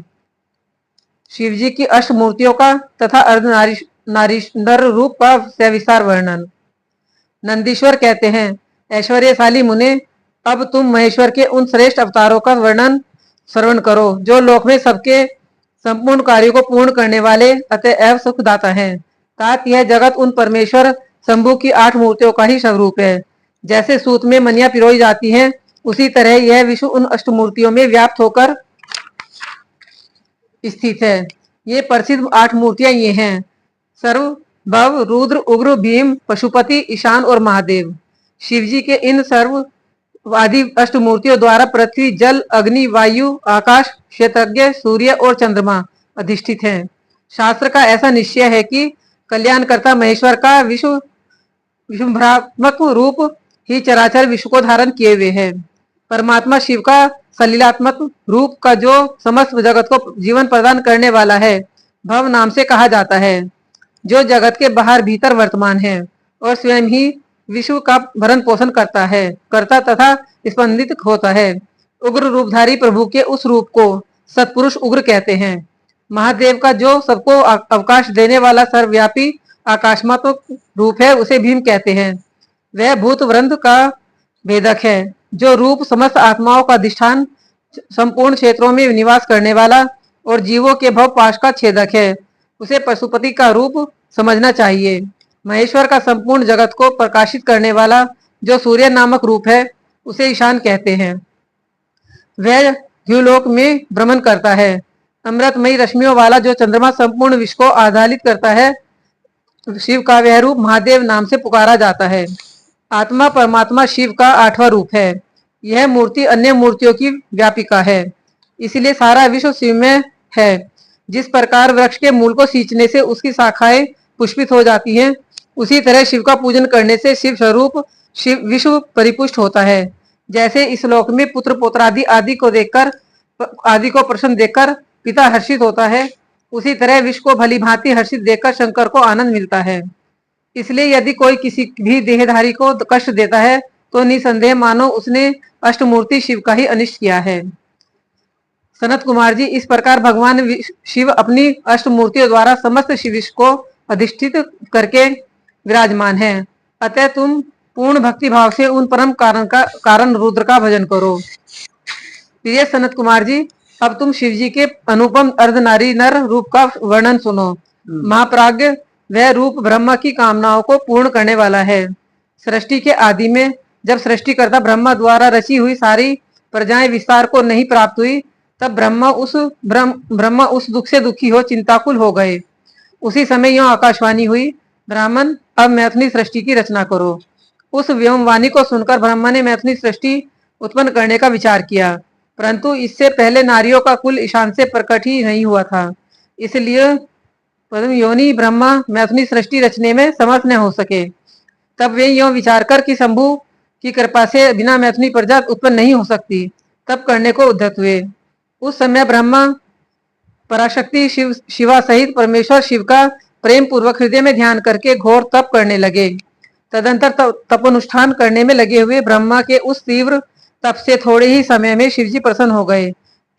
शिव जी की अष्ट मूर्तियों का तथा अर्धनारीश्वर रूप का सविस्तार वर्णन। नंदीश्वर कहते हैं, ऐश्वर्यशाली मुने, अब तुम महेश्वर के उन श्रेष्ठ अवतारों का वर्णन श्रवण करो, जो लोक में सबके संपूर्ण कार्यों को पूर्ण करने वाले अतएव सुखदाता हैं। तात यह जगत उन परमेश्वर शंभु की 8 मूर्तियों का ही स्वरूप है। जैसे सूत में मनिया पिरोई जाती हैं, उसी तरह यह विश्व उन अष्टमूर्तियों में व्याप्त होकर स्थित है। ये प्रसिद्ध 8 मूर्तियां ये हैं: सर्व, भव, रुद्र, उग्र, भीम, पशुपति, ईशान और महादेव। शिव जी के इन सर्व आदि अष्टमूर्तियों द्वारा पृथ्वी, जल, अग्नि, वायु, आकाश, क्षेत्रज्ञ, सूर्य और चंद्रमा अधिष्ठित हैं। शास्त्र का ऐसा निश्चय है कि कल्याणकर्ता महेश्वर का विश्वभ्रात्मक रूप ही चराचर विश्व को धारण किए हुए है। परमात्मा शिव का सलीलात्मक रूप का जो समस्त जगत को जीवन प्रदान करने वाला है, भव नाम से कहा जाता है, जो जगत के बाहर भीतर वर्तमान है और स्वयं ही विश्व का भरण पोषण करता तथा स्पंदित होता है। उग्र रूपधारी प्रभु के उस रूप को सत्पुरुष उग्र कहते हैं। महादेव का जो सबको अवकाश देने वाला सर्वव्यापी आकाशमात्मक रूप है, उसे भीम कहते हैं। वह भूत वृंद का भेदक है, जो रूप समस्त आत्माओं का अधिष्ठान, संपूर्ण क्षेत्रों में निवास करने वाला और जीवों के भव पाश का छेदक है। उसे पशुपति का रूप समझना चाहिए। महेश्वर का संपूर्ण जगत को प्रकाशित करने वाला जो सूर्य नामक रूप है, उसे ईशान कहते हैं। वह द्युलोक में भ्रमण करता है। अमृतमयी रश्मियों वाला जो चंद्रमा संपूर्ण विश्व को आधारित करता है, शिव का वह रूप महादेव नाम से पुकारा जाता है। आत्मा परमात्मा शिव का 8वां रूप है। यह मूर्ति अन्य मूर्तियों की व्यापिका है, इसलिए सारा विश्व शिव में है। जिस प्रकार वृक्ष के मूल को सींचने से उसकी शाखाएं पुष्पित हो जाती हैं, उसी तरह शिव का पूजन करने से शिव स्वरूप विश्व परिपुष्ट होता है। जैसे इस लोक में पुत्र पौत्रादि आदि को प्रसन्न देखकर पिता हर्षित होता है, उसी तरह विश्व को भली भांति हर्षित देखकर शंकर को आनंद मिलता है। इसलिए यदि कोई किसी भी देहधारी को कष्ट देता है, तो निसंदेह मानो उसने अष्टमूर्ति शिव का ही अनिष्ट किया है। सनत कुमार जी, इस प्रकार भगवान शिव अपनी अष्टमूर्तियों द्वारा समस्त विश्व को अधिष्ठित करके विराजमान है। अतः तुम पूर्ण भक्ति भाव से उन परम कारण रुद्र का भजन करो। प्रिय सनत कुमार जी, अब तुम शिव जी के अनुपम अर्धनारी नर रूप का वर्णन सुनो। महाप्राज्ञ वह रूप ब्रह्मा की कामनाओं को पूर्ण करने वाला है। सृष्टि के आदि में जब सृष्टिकर्ता ब्रह्मा द्वारा रची हुई सारी प्रजाएं विस्तार को नहीं प्राप्त हुई, तब ब्रह्मा उस दुख से दुखी हो चिंताकुल हो गए। उसी समय यह आकाशवाणी हुई, ब्राह्मण, अब मैथुनी सृष्टि की रचना करो। उस व्योमवाणी को सुनकर ब्रह्मा ने मैथुनी सृष्टि उत्पन्न करने का विचार किया, परंतु इससे पहले नारियों का कुल ईशान से प्रकट ही नहीं हुआ था। इसलिए योनि ब्रह्मा मैथुनी सृष्टि रचने में समर्थ न हो सके। तब वे यों विचार कर कि शंभु की कृपा से बिना मैथुनी प्रजा उत्पन्न नहीं हो सकती, तब करने को उद्यत हुए। उस समय ब्रह्मा पराशक्ति शिवा सहित परमेश्वर शिव का प्रेम पूर्वक हृदय में ध्यान करके घोर तप करने लगे। तदंतर तपोनुष्ठान करने में लगे हुए ब्रह्मा के उस तीव्र तप से थोड़े ही समय में शिवजी प्रसन्न हो गए।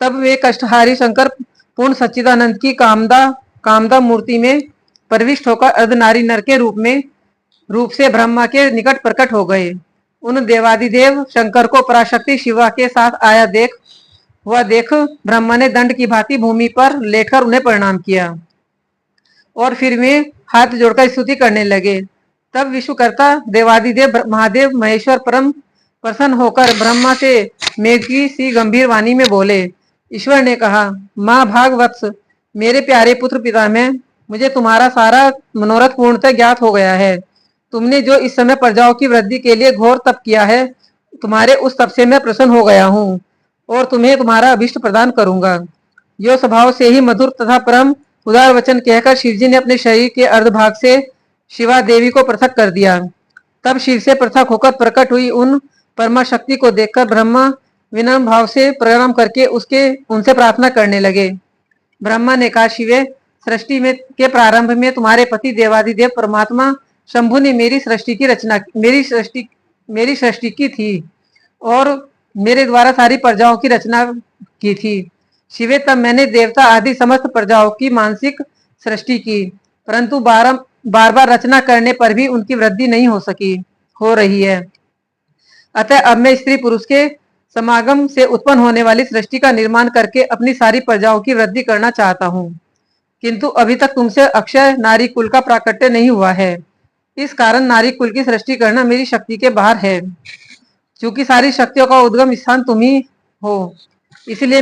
तब वे कष्टहारी शंकर पूर्ण सच्चिदानंद की कामदा मूर्ति में प्रविष्ट होकर अर्धनारी नर के रूप से ब्रह्मा के निकट प्रकट हो गए। उन देवादिदेव शंकर को पराशक्ति शिवा के साथ आया देख ब्रह्मा ने दंड की भांति भूमि पर लेटकर उन्हें प्रणाम किया और फिर वे हाथ जोड़कर स्तुति करने लगे। तब विश्वकर्ता देवादिदेव महादेव महेश्वर परम प्रसन्न होकर ब्रह्मा से मेघ की सी गंभीर वाणी में बोले। ईश्वर ने कहा, मां भागवत्स, मेरे प्यारे पुत्र पिता में मुझे तुम्हारा सारा मनोरथ पूर्णतः ज्ञात हो गया है। तुमने जो इस समय प्रजाओं की वृद्धि के लिए घोर तप किया है, तुम्हारे उस तप से मैं प्रसन्न हो गया हूँ और तुम्हें तुम्हारा अभिष्ट प्रदान करूंगा। यो स्वभाव से ही मधुर तथा परम उदार वचन कहकर शिवजी ने अपने शरीर के अर्धभाग से शिवा देवी को पृथक कर दिया। तब शिव से पृथक होकर प्रकट हुई उन परमा शक्ति को देखकर ब्रह्मा विनम्र भाव से प्रणाम करके उनसे प्रार्थना करने लगे। ब्रह्मा ने कहा, शिवे, सृष्टि में के प्रारंभ में तुम्हारे पति देवादिदेव परमात्मा शंभु ने मेरी सृष्टि की थी और मेरे द्वारा सारी प्रजाओं की रचना की थी। शिवे, तब मैंने देवता आदि समस्त प्रजाओं की मानसिक सृष्टि की, परंतु बार बार रचना करने पर भी उनकी वृद्धि नहीं हो रही है। अतः अब मैं स्त्री पुरुष के समागम से उत्पन्न होने वाली सृष्टि का निर्माण करके अपनी सारी प्रजाओं की वृद्धि करना चाहता हूँ, किंतु अभी तक तुमसे अक्षय नारी कुल का प्राकट्य नहीं हुआ है। इस कारण नारी कुल की सृष्टि करना मेरी शक्ति के बाहर है। क्योंकि सारी शक्तियों का उद्गम स्थान तुम ही हो, इसलिए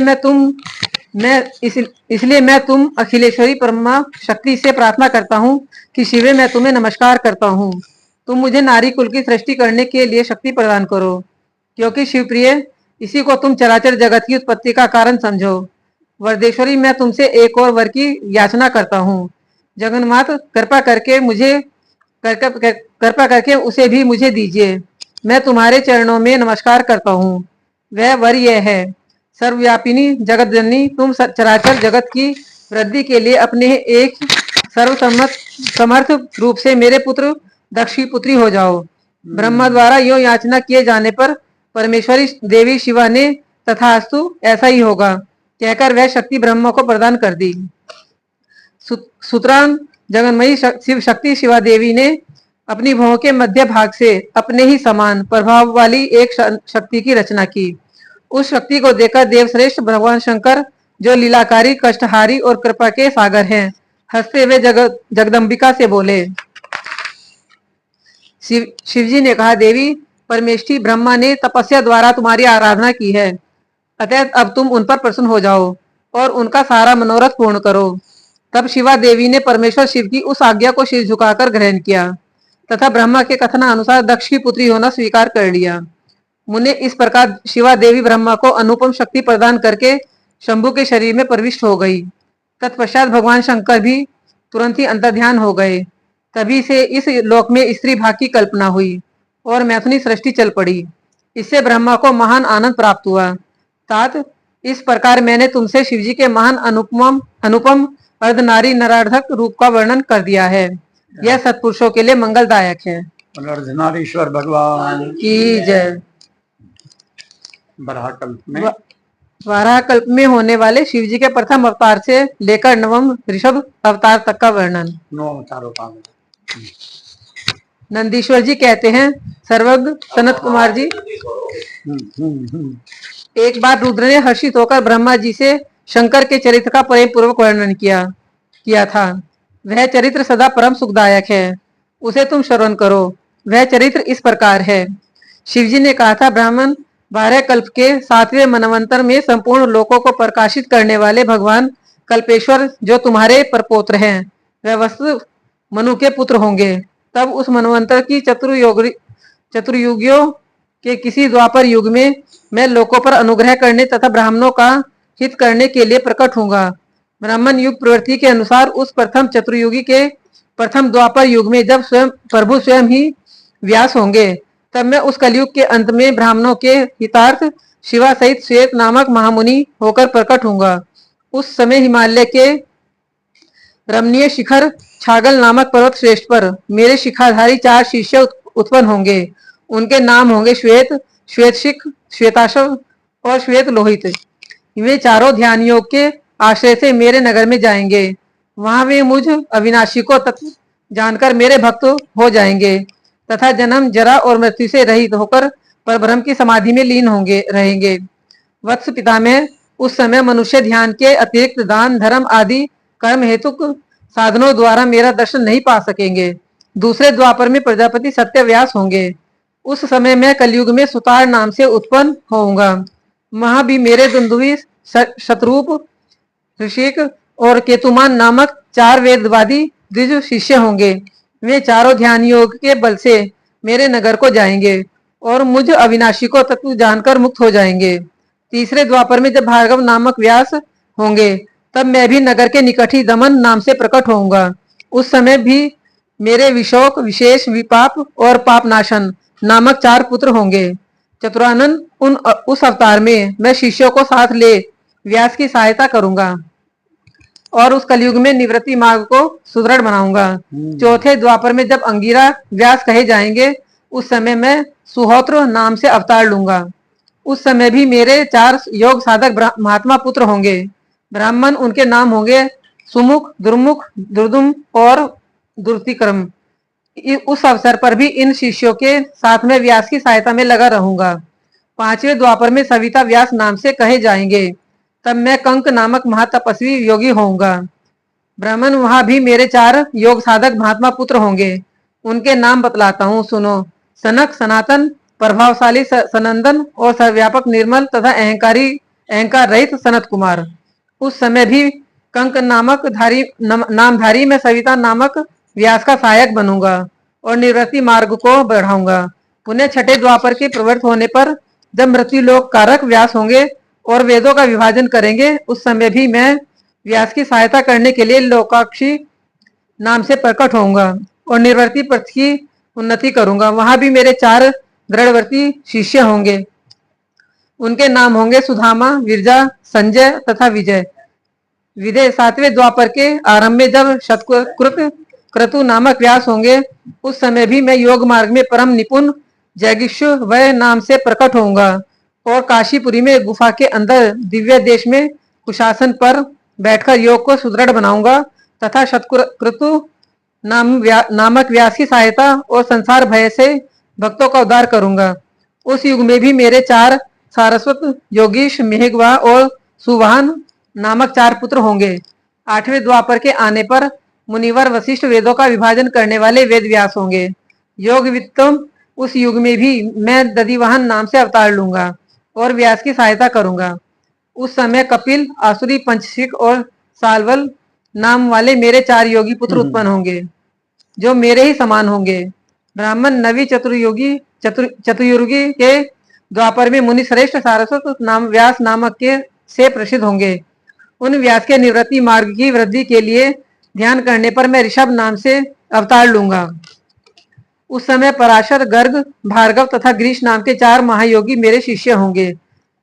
मैं तुम अखिलेश्वरी परमा शक्ति से प्रार्थना करता हूँ कि शिवे, मैं तुम्हें नमस्कार करता हूँ। तुम मुझे नारी कुल की सृष्टि करने के लिए शक्ति प्रदान करो, क्योंकि शिवप्रिय, इसी को तुम चराचर जगत की उत्पत्ति का कारण समझो। वरदेश्वरी, मैं तुमसे एक और वर की याचना करता हूँ। जगन्मात, कृपा करके उसे भी मुझे दीजिए। मैं तुम्हारे चरणों में नमस्कार करता हूँ। वह वर यह है, सर्वव्यापिनी जगत जननी, तुम चराचर जगत की वृद्धि के लिए अपने एक समर्थ रूप से मेरे पुत्र दक्ष की पुत्री हो जाओ। ब्रह्मा द्वारा यो याचना किए जाने पर परमेश्वरी देवी शिवा ने तथास्तु ऐसा ही होगा कहकर वह शक्ति ब्रह्मा को प्रदान कर दी। सुतरां जगन्मयी शिव शक्ति शिवा देवी ने अपनी भुवों के मध्य भाग से अपने ही समान प्रभाव वाली एक शक्ति की रचना की। उस शक्ति को देखकर देवश्रेष्ठ भगवान शंकर, जो लीलाकारी, कष्टहारी और कृपा के सागर हैं, हंसते हुए जगदम्बिका से बोले। शिवजी ने कहा, देवी, परमेष्ठी ब्रह्मा ने तपस्या द्वारा तुम्हारी आराधना की है, अतः अब तुम उन पर प्रसन्न हो जाओ और उनका सारा मनोरथ पूर्ण करो। तब शिवा देवी ने परमेश्वर शिव की उस आज्ञा को सिर झुकाकर ग्रहण किया तथा ब्रह्मा के कथनानुसार दक्ष की पुत्री होना स्वीकार कर लिया। मुने, इस प्रकार शिवा देवी ब्रह्मा को अनुपम शक्ति प्रदान करके शंभु के शरीर में प्रविष्ट हो गई। तत्पश्चात भगवान शंकर भी तुरंत ही अंतर्ध्यान हो गए। तभी से इस लोक में स्त्री भाग की कल्पना हुई और मैथुनी सृष्टि चल पड़ी। इससे ब्रह्मा को महान आनंद प्राप्त हुआ। तात, इस प्रकार मैंने तुमसे शिवजी के महान अनुपम अर्धनारी नरार्धक रूप का वर्णन कर दिया है। यह सत्पुरुषों के लिए मंगलदायक है। अर्धनारीश्वर भगवान की जय। वराह कल्प में होने वाले शिवजी के प्रथम अवतार से लेकर नवम ऋषभ अवतार तक का वर्णन। 9 अवतारों का। नंदीश्वर जी कहते हैं, सर्वज्ञ सनत कुमार जी, एक बार रुद्र ने हर्षित होकर ब्रह्मा जी से शंकर के चरित्र का प्रेम पूर्वक वर्णन किया था। वह चरित्र सदा परम सुखदायक है, उसे तुम श्रवण करो। वह चरित्र इस प्रकार है। शिवजी ने कहा था, ब्राह्मण, 12 कल्प के 7वें मनवंतर में संपूर्ण लोकों को प्रकाशित करने वाले भगवान कल्पेश्वर, जो तुम्हारे परपोत्र हैं, वह वस्तु मनु के पुत्र होंगे। तब उस मनवंतर की चतुर्युगियों के किसी द्वापर युग में मैं लोकों पर अनुग्रह करने तथा ब्राह्मणों का हित करने के लिए प्रकट होऊंगा। ब्राह्मण युग प्रवृत्ति के अनुसार उस प्रथम चतुर्युगी के प्रथम द्वापर युग में जब प्रभु स्वयं ही व्यास होंगे, तब मैं उस कलयुग के अंत में ब्राह्मणों के हितार्थ शिवा सहित श्वेत नामक महामुनि होकर प्रकट होऊंगा। उस समय हिमालय के रमणीय शिखर छागल नामक पर्वत श्रेष्ठ पर मेरे शिखाधारी 4 शिष्य उत्पन्न होंगे। उनके नाम होंगे श्वेत, श्वेतशिख, श्वेताशव और श्वेत लोहित। वे चारों ध्यान योग के आश्रय से मेरे नगर में जाएंगे। वहां वे मुझ अविनाशी को तत्व जानकर मेरे भक्त हो जाएंगे तथा जन्म, जरा और मृत्यु से रहित होकर परब्रह्म की समाधि में लीन रहेंगे। वत्स पितामह, उस समय मनुष्य ध्यान के अतिरिक्त दान, धर्म आदि कर्म हेतुक साधनों द्वारा मेरा दर्शन नहीं पा सकेंगे। दूसरे द्वापर में प्रजापति सत्यव्यास होंगे। उस समय मैं कलयुग में सुतार नाम से उत्पन्न होऊंगा। वहां भी मेरे दुंदुभी, शतरूप, ऋषिक और केतुमान नामक 4 वेदवादी द्विज शिष्य होंगे। वे चारों ध्यान योग के बल से मेरे नगर को जाएंगे और मुझ अविनाशी को तत्व जानकर मुक्त हो जाएंगे। तीसरे द्वापर में जब भार्गव नामक व्यास होंगे, तब मैं भी नगर के निकट ही दमन नाम से प्रकट होऊंगा। उस समय भी मेरे विशोक, विशेष, विपाप और पापनाशन नामक 4 पुत्र होंगे। चतुरानन, उस अवतार में मैं शिष्यों को साथ ले व्यास की सहायता करूंगा। और उस कलयुग में निवृत्ति मार्ग को सुदृढ़ बनाऊंगा। चौथे द्वापर में जब अंगिरा व्यास कहे जाएंगे उस समय मैं सुहोत्र नाम से अवतार लूंगा। उस समय भी मेरे 4 योग साधक महात्मा पुत्र होंगे। ब्राह्मण उनके नाम होंगे सुमुख, दुर्मुख, दुर्दुम और दुर्तिक्रम। उस अवसर पर भी इन शिष्यों के साथ में व्यास की सहायता में लगा रहूंगा। 5वें द्वापर में सविता व्यास नाम से कहे जाएंगे। तब मैं कंक नामक महातपस्वी योगी होऊंगा। ब्राह्मण वहां भी मेरे 4 योग साधक महात्मा पुत्र होंगे। उनके नाम बतलाता हूँ, सुनो। सनक, सनातन, प्रभावशाली सनंदन और सर्वव्यापक निर्मल तथा अहंकार रहित सनत कुमार। उस समय भी कंक नामधारी मैं सविता नामक व्यास का सहायक बनूंगा और निवृत्ति मार्ग को बढ़ाऊंगा। पुनः 6ठे द्वापर के प्रवृत्त होने पर जब मृत्यु लोक कारक व्यास होंगे और वेदों का विभाजन करेंगे उस समय भी मैं व्यास की सहायता करने के लिए लोकाक्षी नाम से प्रकट होऊंगा और निर्वर्ती पथ की उन्नति करूंगा। वहां भी मेरे 4 दृढ़वर्ती शिष्य होंगे। उनके नाम होंगे सुधामा, विरजा, संजय तथा विजय। विजय 7वें द्वापर के आरंभ में जब शतकृत क्रतु नामक व्यास होंगे उस समय भी मैं योग मार्ग में परम निपुण जैगिष्व वह नाम से प्रकट होऊंगा और काशीपुरी में गुफा के अंदर दिव्य देश में कुशासन पर बैठकर योग को सुदृढ़ बनाऊंगा तथा शतक्रतु नामक व्यास की सहायता और संसार भय से भक्तों का उद्धार करूंगा। उस युग में भी मेरे 4 सारस्वत, योगीश, मेघवा और सुवाहन नामक 4 पुत्र होंगे। 8वें द्वापर के आने पर मुनिवर वशिष्ठ वेदों का विभाजन करने वाले वेद व्यास होंगे। योग वित्तम उस युग में भी मैं दधिवाहन नाम से अवतार लूंगा और व्यास की सहायता करूंगा। उस समय कपिल, आसुरी, पंचशिक और सालवल नाम वाले मेरे 4 योगी पुत्र उत्पन्न होंगे जो मेरे ही समान होंगे। ब्राह्मण नवी चतुर्युगी के द्वापर में मुनि श्रेष्ठ सारस्वत नाम व्यास नामक के से प्रसिद्ध होंगे। उन व्यास के निवृत्ति मार्ग की वृद्धि के लिए ध्यान करने पर मैं ऋषभ नाम से अवतार लूंगा। उस समय पराशर, गर्ग, भार्गव तथा ग्रीश नाम के 4 महायोगी मेरे शिष्य होंगे।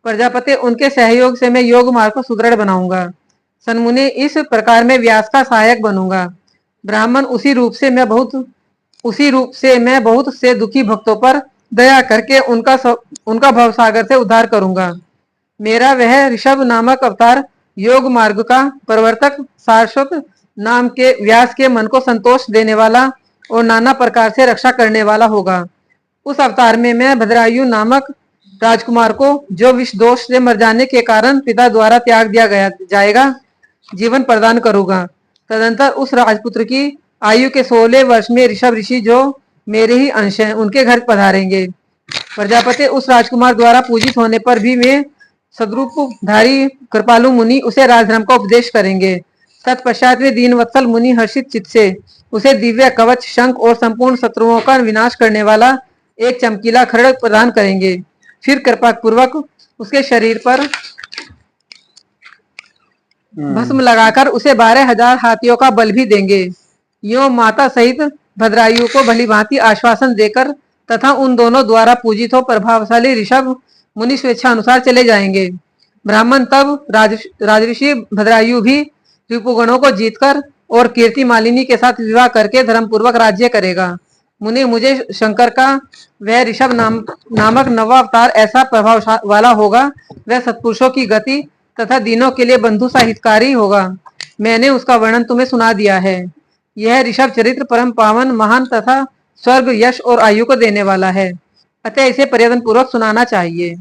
प्रजापति उनके सहयोग से मैं योग मार्ग को सुदृढ़ बनाऊंगा। सन्मुनि इस प्रकार मैं व्यास का सहायक बनूंगा। ब्राह्मण उसी रूप से मैं बहुत से दुखी भक्तों पर दया करके उनका भवसागर से उद्धार करूंगा। मेरा वह ऋषभ नामक अवतार योग मार्ग का प्रवर्तक सारस्वत नाम के व्यास के मन को संतोष देने वाला और नाना प्रकार से रक्षा करने वाला होगा। उस अवतार में मैं भद्रायु नामक राजकुमार को जो विष दोष से मर जाने के कारण पिता द्वारा त्याग दिया जाएगा जीवन प्रदान करूंगा। तदंतर उस राजपुत्र की आयु के 16 वर्ष में ऋषभ ऋषि जो मेरे ही अंश हैं उनके घर पधारेंगे। प्रजापति उस राजकुमार द्वारा पूजित होने पर भी वे सद्रूपधारी कृपालु मुनि उसे राजधर्म का उपदेश करेंगे। तत्पश्चात वे दीनवत्सल मुनि हर्षित चित्त से उसे दिव्य कवच, शंख और संपूर्ण शत्रुओं का विनाश करने वाला एक चमकीला खड्ग प्रदान करेंगे। फिर कृपा पूर्वक उसके शरीर पर भस्म लगाकर उसे 12,000 हाथियों का बल भी देंगे। यो माता सहित भद्रायु को भली भांति आश्वासन देकर तथा उन दोनों द्वारा पूजित हो प्रभावशाली ऋषभ मुनि स्वेच्छा अनुसार चले जाएंगे। ब्राह्मण तब राजऋषि भद्रायु भी रिपुगणों को जीतकर और कीर्ति मालिनी के साथ विवाह करके धर्मपूर्वक राज्य करेगा। मुनि मुझे शंकर का वह ऋषभ नामक नवा अवतार ऐसा प्रभाव वाला होगा, वह सत्पुरुषों की गति तथा दीनों के लिए बंधु सा हितकारी होगा। मैंने उसका वर्णन तुम्हें सुना दिया है। यह ऋषभ चरित्र परम पावन, महान तथा स्वर्ग, यश और आयु को देने वाला है, अतः इसे प्रयत्न पूर्वक सुनाना चाहिए।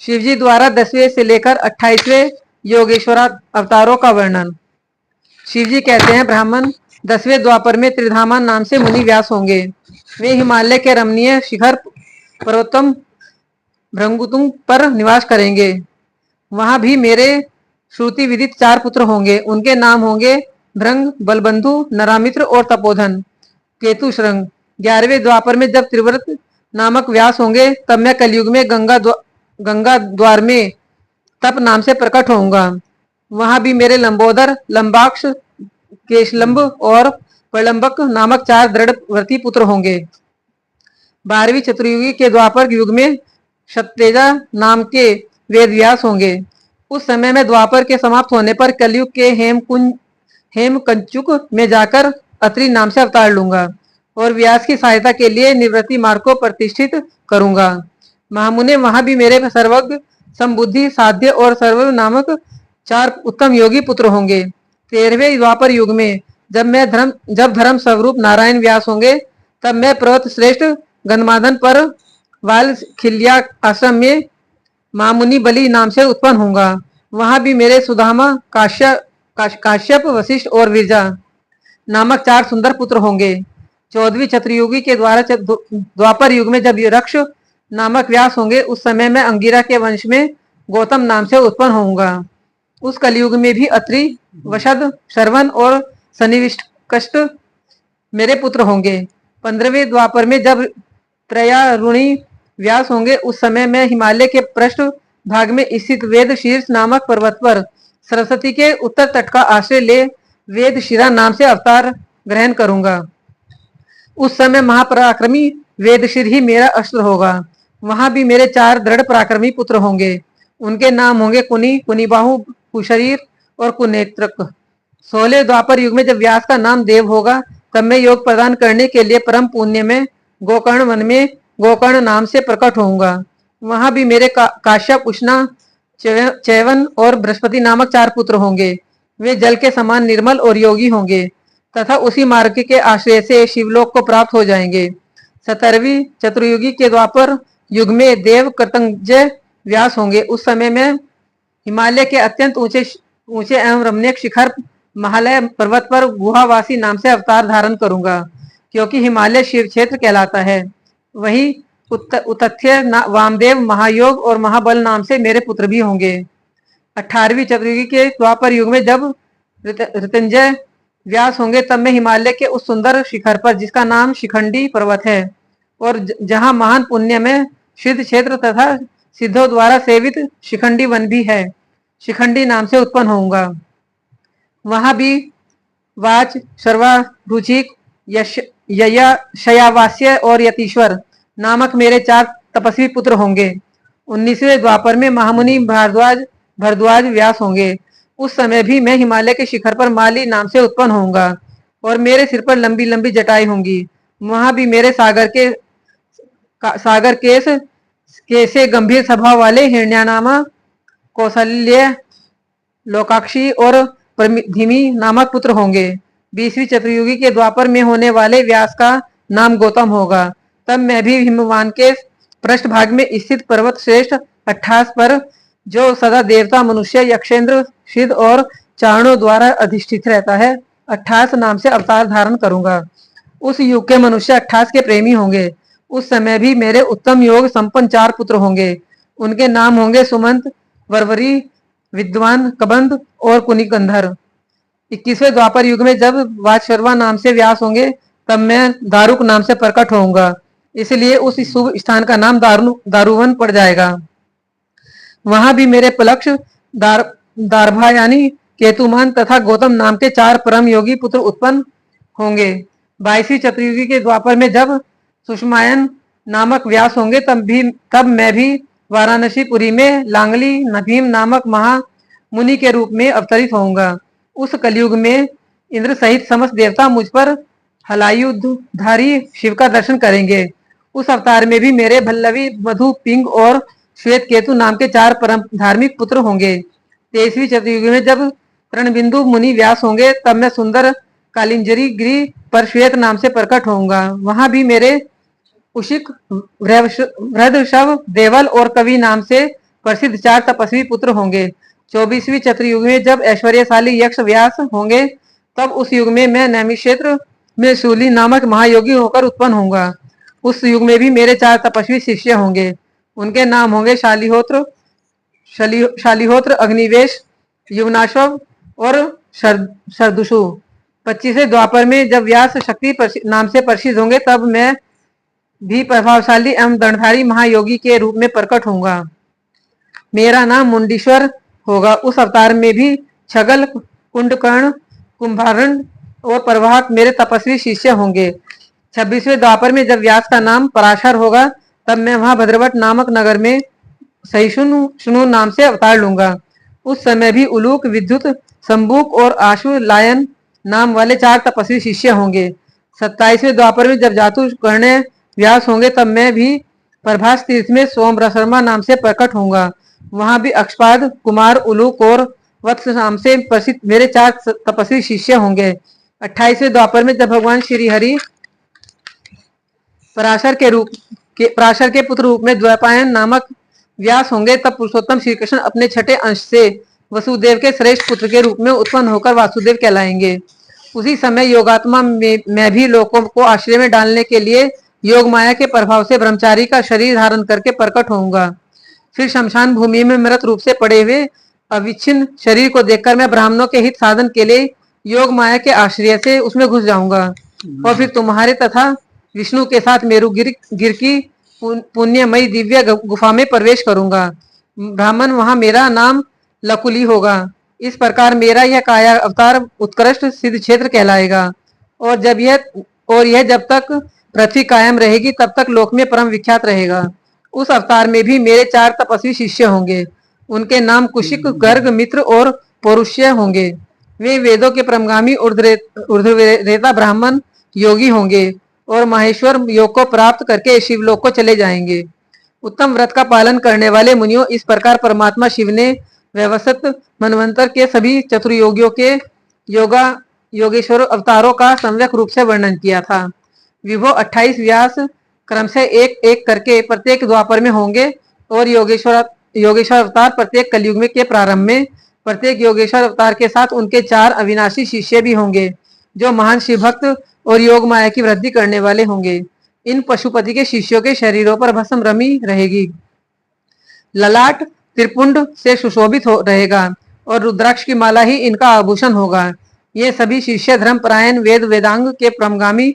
शिवजी द्वारा 10वें से लेकर 28वें योगेश्वर अवतारों का वर्णन। शिवजी कहते हैं, ब्राह्मण 10वें द्वापर में त्रिधामा नाम से मुनि व्यास होंगे। वे हिमालय के रमणीय शिखर पर्वतम भृंगुतुंग पर निवास करेंगे। वहां भी मेरे श्रुति विदित 4 पुत्र होंगे। उनके नाम होंगे भृंग, बलबंधु, नरामित्र और तपोधन, केतु श्रृंग। 11वें द्वापर में जब त्रिव्रत नामक व्यास होंगे तब मैं कलयुग में गंगा द्वार में तप नाम से प्रकट होऊंगा। वहां भी मेरे लंबोदर, लंबाक्ष, केशलंब और प्रलंबक नामक 4 दृढ़व्रती पुत्र होंगे। 12वीं चतुर्युगी के द्वापर युग में शतेजा नाम के वेद व्यास होंगे। उस समय में द्वापर के समाप्त होने पर कलयुग के हेमकंचुक में जाकर अत्रि नाम से अवतार लूंगा और व्यास की सहायता के लिए निवृत्ति मार्ग को प्रतिष्ठित करूंगा। महामुने वहां भी मेरे सर्वज्ञ, समबुद्धि, साध्य और सर्व नामक 4 उत्तम योगी पुत्र होंगे। 13वें द्वापर युग में जब धर्म स्वरूप नारायण व्यास होंगे, तब मैं पर्वत श्रेष्ठ गंधमादन पर वाल खिल्या आश्रम में महामुनि बलि नाम से उत्पन्न होऊंगा। वहां भी मेरे सुदामा, काश्यप, वशिष्ठ और विरजा नामक 4 सुंदर पुत्र होंगे। 14वीं चतुर्युगी के द्वारा द्वापर युग में जब रक्ष नामक व्यास होंगे, उस समय मैं अंगिरा के वंश में गौतम नाम से उत्पन्न होऊंगा। उस कलयुग में भी अत्रि, वशद, श्रवण और सन्निविष्ट मेरे पुत्र होंगे। 15वें द्वापर में जब त्रयारुणी व्यास होंगे, उस समय मैं हिमालय के पृष्ठ भाग में स्थित वेद शीर्ष नामक पर्वत पर सरस्वती के उत्तर तट का आश्रय ले वेद शिरा नाम से अवतार ग्रहण करूंगा। उस समय महापराक्रमी वेदशिर ही मेरा अस्त्र होगा। वहां भी मेरे 4 दृढ़ पराक्रमी पुत्र होंगे। उनके नाम होंगे कुनी, कुनीबाहु, कुशरीर और कुनेत्रक। 16वें द्वापर युग में जब व्यास का नाम देव होगा, तब मैं योग प्रदान करने के लिए परम पुण्य में गोकर्ण वन में गोकर्ण नाम से प्रकट होऊंगा। वहां भी मेरे काश्यप, उष्णा, चैवन और बृहस्पति नामक 4 पुत्र होंगे। वे जल के समान निर्मल और योगी होंगे तथा उसी मार्ग के आश्रय से शिवलोक को प्राप्त हो जाएंगे। 17वीं चतुर्युगी के द्वापर युग में देव कृतंजय व्यास होंगे। उस समय में हिमालय के अत्यंत ऊंचे एवं रमणीय शिखर महालय पर्वत पर गुहावासी नाम से अवतार धारण करूंगा, क्योंकि हिमालय शिव क्षेत्र कहलाता है। वही उतथ्य, वामदेव, महायोग और महाबल नाम से मेरे पुत्र भी होंगे। 18वीं चतुर्युगी के द्वापर युग में जब ऋतंजय व्यास होंगे, तब मैं हिमालय के उस सुंदर शिखर पर, जिसका नाम शिखंडी पर्वत है और जहां महान पुण्य में सिद्ध क्षेत्र तथा सिद्धों द्वारा सेवित शिखंडी वन भी है, शिखंडी नाम से उत्पन्न होऊंगा। वहां भी वाच, सर्वा, रुचिक, यया, शयावास्य और यतीश्वर नामक मेरे 4 तपस्वी पुत्र होंगे। 19वें द्वापर में महामुनि भरद्वाज व्यास होंगे। उस समय भी मैं हिमालय के शिखर पर माली नाम से उत्पन्न होऊंगा और मेरे सिर पर लंबी लंबी जटाएं होंगी। वहां भी मेरे सागर कैसे गंभीर स्वभाव वाले हिरण्यानामा, कौशल्य, लोकाक्षी और प्रधिमी नामक पुत्र होंगे। 20वीं चतुर्युगी के द्वापर में होने वाले व्यास का नाम गौतम होगा। तब मैं भी हिमवान के पृष्ठ भाग में स्थित पर्वत श्रेष्ठ 28 पर, जो सदा देवता, मनुष्य, यक्षेंद्र, सिद्ध और चारणों द्वारा अधिष्ठित रहता है, 28 नाम से अवतार धारण करूंगा। उस युग के मनुष्य 28 के प्रेमी होंगे। उस समय भी मेरे उत्तम योग संपन्न 4 पुत्र होंगे। उनके नाम होंगे सुमंत, वरवरी, विद्वान, कबंध और कुनिकंधर। 21वें द्वापर युग में जब वाचशर्वा नाम से व्यास होंगे, तब मैं दारुक नाम से प्रकट होऊंगा, इसलिए उस शुभ स्थान का नाम दारुवन पड़ जाएगा। वहां भी मेरे पलक्ष, दारभा यानी केतुमान तथा गौतम नाम के 4 परम योगी पुत्र उत्पन्न होंगे। 22वीं चतुर्युगी के द्वापर में जब सुषमायन नामक व्यास होंगे, तब मैं भी वाराणसीपुरी में लांगली नभीम नामक महामुनि के रूप में अवतरित होऊंगा। उस कलयुग में इंद्र सहित समस्त देवता मुझ पर हलायुधधारी शिव का दर्शन करेंगे। उस अवतार में भी मेरे भल्लवी, मधु, पिंग और श्वेत केतु नाम के 4 परम धार्मिक पुत्र होंगे। 23वीं चतुर्युगी में जब तृणबिंदु मुनि व्यास होंगे, तब मैं सुंदर कालिंजरी गिरी पर श्वेत नाम से प्रकट होऊंगा। वहां भी मेरे उशिक, वृद्धशव, देवल और कवि नाम से प्रसिद्ध 4 तपस्वी पुत्र होंगे। 24वीं चतुर्युग में जब ऐश्वर्यशाली यक्ष व्यास होंगे, तब उस युग में मैं नैमी क्षेत्र में शूली नामक महायोगी होकर उत्पन्न होऊंगा। उस युग में भी मेरे 4 तपस्वी शिष्य होंगे। उनके नाम होंगे शालिहोत्र, अग्निवेश, युवनाश्व और शरदुषु। 25वें द्वापर में जब व्यास शक्ति नाम से प्रसिद्ध होंगे, तब मैं भी प्रभावशाली एवं दंडधारी महायोगी के रूप में प्रकट होऊंगा। मेरा नाम मुंडीश्वर होगा। उस अवतार में भी छगल, कुंडकर्ण, कुंभारण और प्रवाहक मेरे तपस्वी शिष्य होंगे। 26वें द्वापर में जब व्यास का नाम पराशर होगा, तब मैं वहां भद्रवट नामक नगर में सहिष्णु नाम से अवतार लूंगा। उस समय भी उलूक, विद्युत, संबुक और आशु लायन नाम वाले 4 तपस्वी शिष्य होंगे। 27वें द्वापर में जब जातु कर्ण व्यास होंगे तब मैं भी प्रभास तीर्थ में सोमरसर्मा नाम से प्रकट होऊंगा। वहां भी अक्षपाद, कुमार, उलूक और वत्स नाम से प्रसिद्ध मेरे 4 तपस्वी शिष्य होंगे। 28वें द्वापर में जब भगवान श्री हरि पराशर के पुत्र रूप में द्वैपायन नामक व्यास होंगे तब पुरुषोत्तम श्री कृष्ण अपने छठे अंश से वसुदेव के श्रेष्ठ पुत्र के रूप में उत्पन्न होकर वासुदेव कहलाएंगे। उसी समय योगात्मा मैं भी लोगों को आश्रय में डालने के लिए योग माया के प्रभाव से ब्रह्मचारी का शरीर धारण करके प्रकट होऊंगा। फिर शमशान भूमि में मृत रूप से पड़े हुए अविच्छिन्न शरीर को देखकर मैं ब्राह्मणों के हित साधन के लिए योग माया के आश्रय से उसमें घुस जाऊंगा और फिर तुम्हारे तथा विष्णु के साथ मेरुगिर की पुण्यमयी दिव्य गुफा में प्रवेश करूंगा। ब्राह्मण वहां मेरा नाम लकुली होगा। इस प्रकार मेरा यह काया अवतार उत्कृष्ट सिद्ध क्षेत्र कहलाएगा और यह जब तक पृथ्वी कायम रहेगी तब तक लोक में परम विख्यात रहेगा। उस अवतार में भी मेरे 4 तपस्वी शिष्य होंगे। उनके नाम कुशिक, गर्ग, मित्र और पौरुष्य होंगे। वे वेदों के परमगामी ऊर्ध्वरेता ब्राह्मण योगी होंगे और माहेश्वर योग को प्राप्त करके शिवलोक को चले जाएंगे। उत्तम व्रत का पालन करने वाले मुनियों, इस प्रकार परमात्मा शिव ने व्यवस्थित मनवंतर के सभी चतुर्योगियों के योगेश्वर अवतारों का सम्यक रूप से वर्णन किया था। विभो 28 व्यास क्रम से एक एक करके प्रत्येक द्वापर में होंगे और योगेश्वर अवतार प्रत्येक कलयुग में के प्रारंभ में प्रत्येक योगेश्वर अवतार के साथ उनके 4 अविनाशी शिष्य भी होंगे जो महान शिव भक्त और योग माया की वृद्धि करने वाले होंगे। इन पशुपति के शिष्यों के शरीरों पर भस्म रमी रहेगी। ललाट त्रिपुंड से सुशोभित रहेगा और रुद्राक्ष की माला ही इनका आभूषण होगा। ये सभी शिष्य धर्मपरायण, वेद वेदांग के प्रमगामी,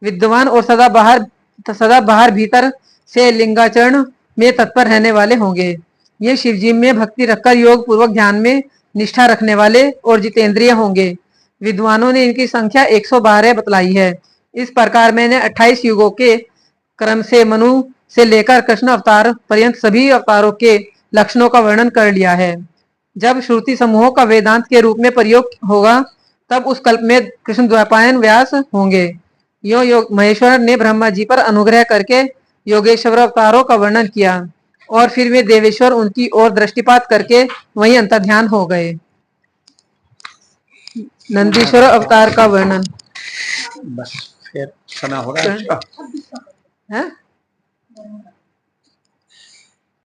विद्वान और सदा बाहर भीतर से लिंगाचरण में तत्पर रहने वाले होंगे। ये शिवजी में भक्ति रखकर योग पूर्वक ध्यान में निष्ठा रखने वाले और जितेंद्रिय होंगे। विद्वानों ने इनकी संख्या 112 बतलाई है। इस प्रकार मैंने 28 युगों के क्रम से मनु से लेकर कृष्ण अवतार पर्यंत सभी अवतारों के लक्षणों का वर्णन कर लिया है। जब श्रुति समूहों का वेदांत के रूप में प्रयोग होगा तब उस कल्प में कृष्ण द्वैपायन व्यास होंगे। योग महेश्वर ने ब्रह्मा जी पर अनुग्रह करके योगेश्वर अवतारों का वर्णन किया और फिर वे देवेश्वर उनकी ओर दृष्टिपात करके वहीं अंतर्ध्यान हो गए। नंदीश्वर अवतार का वर्णन बस फिर समय हो रहा है।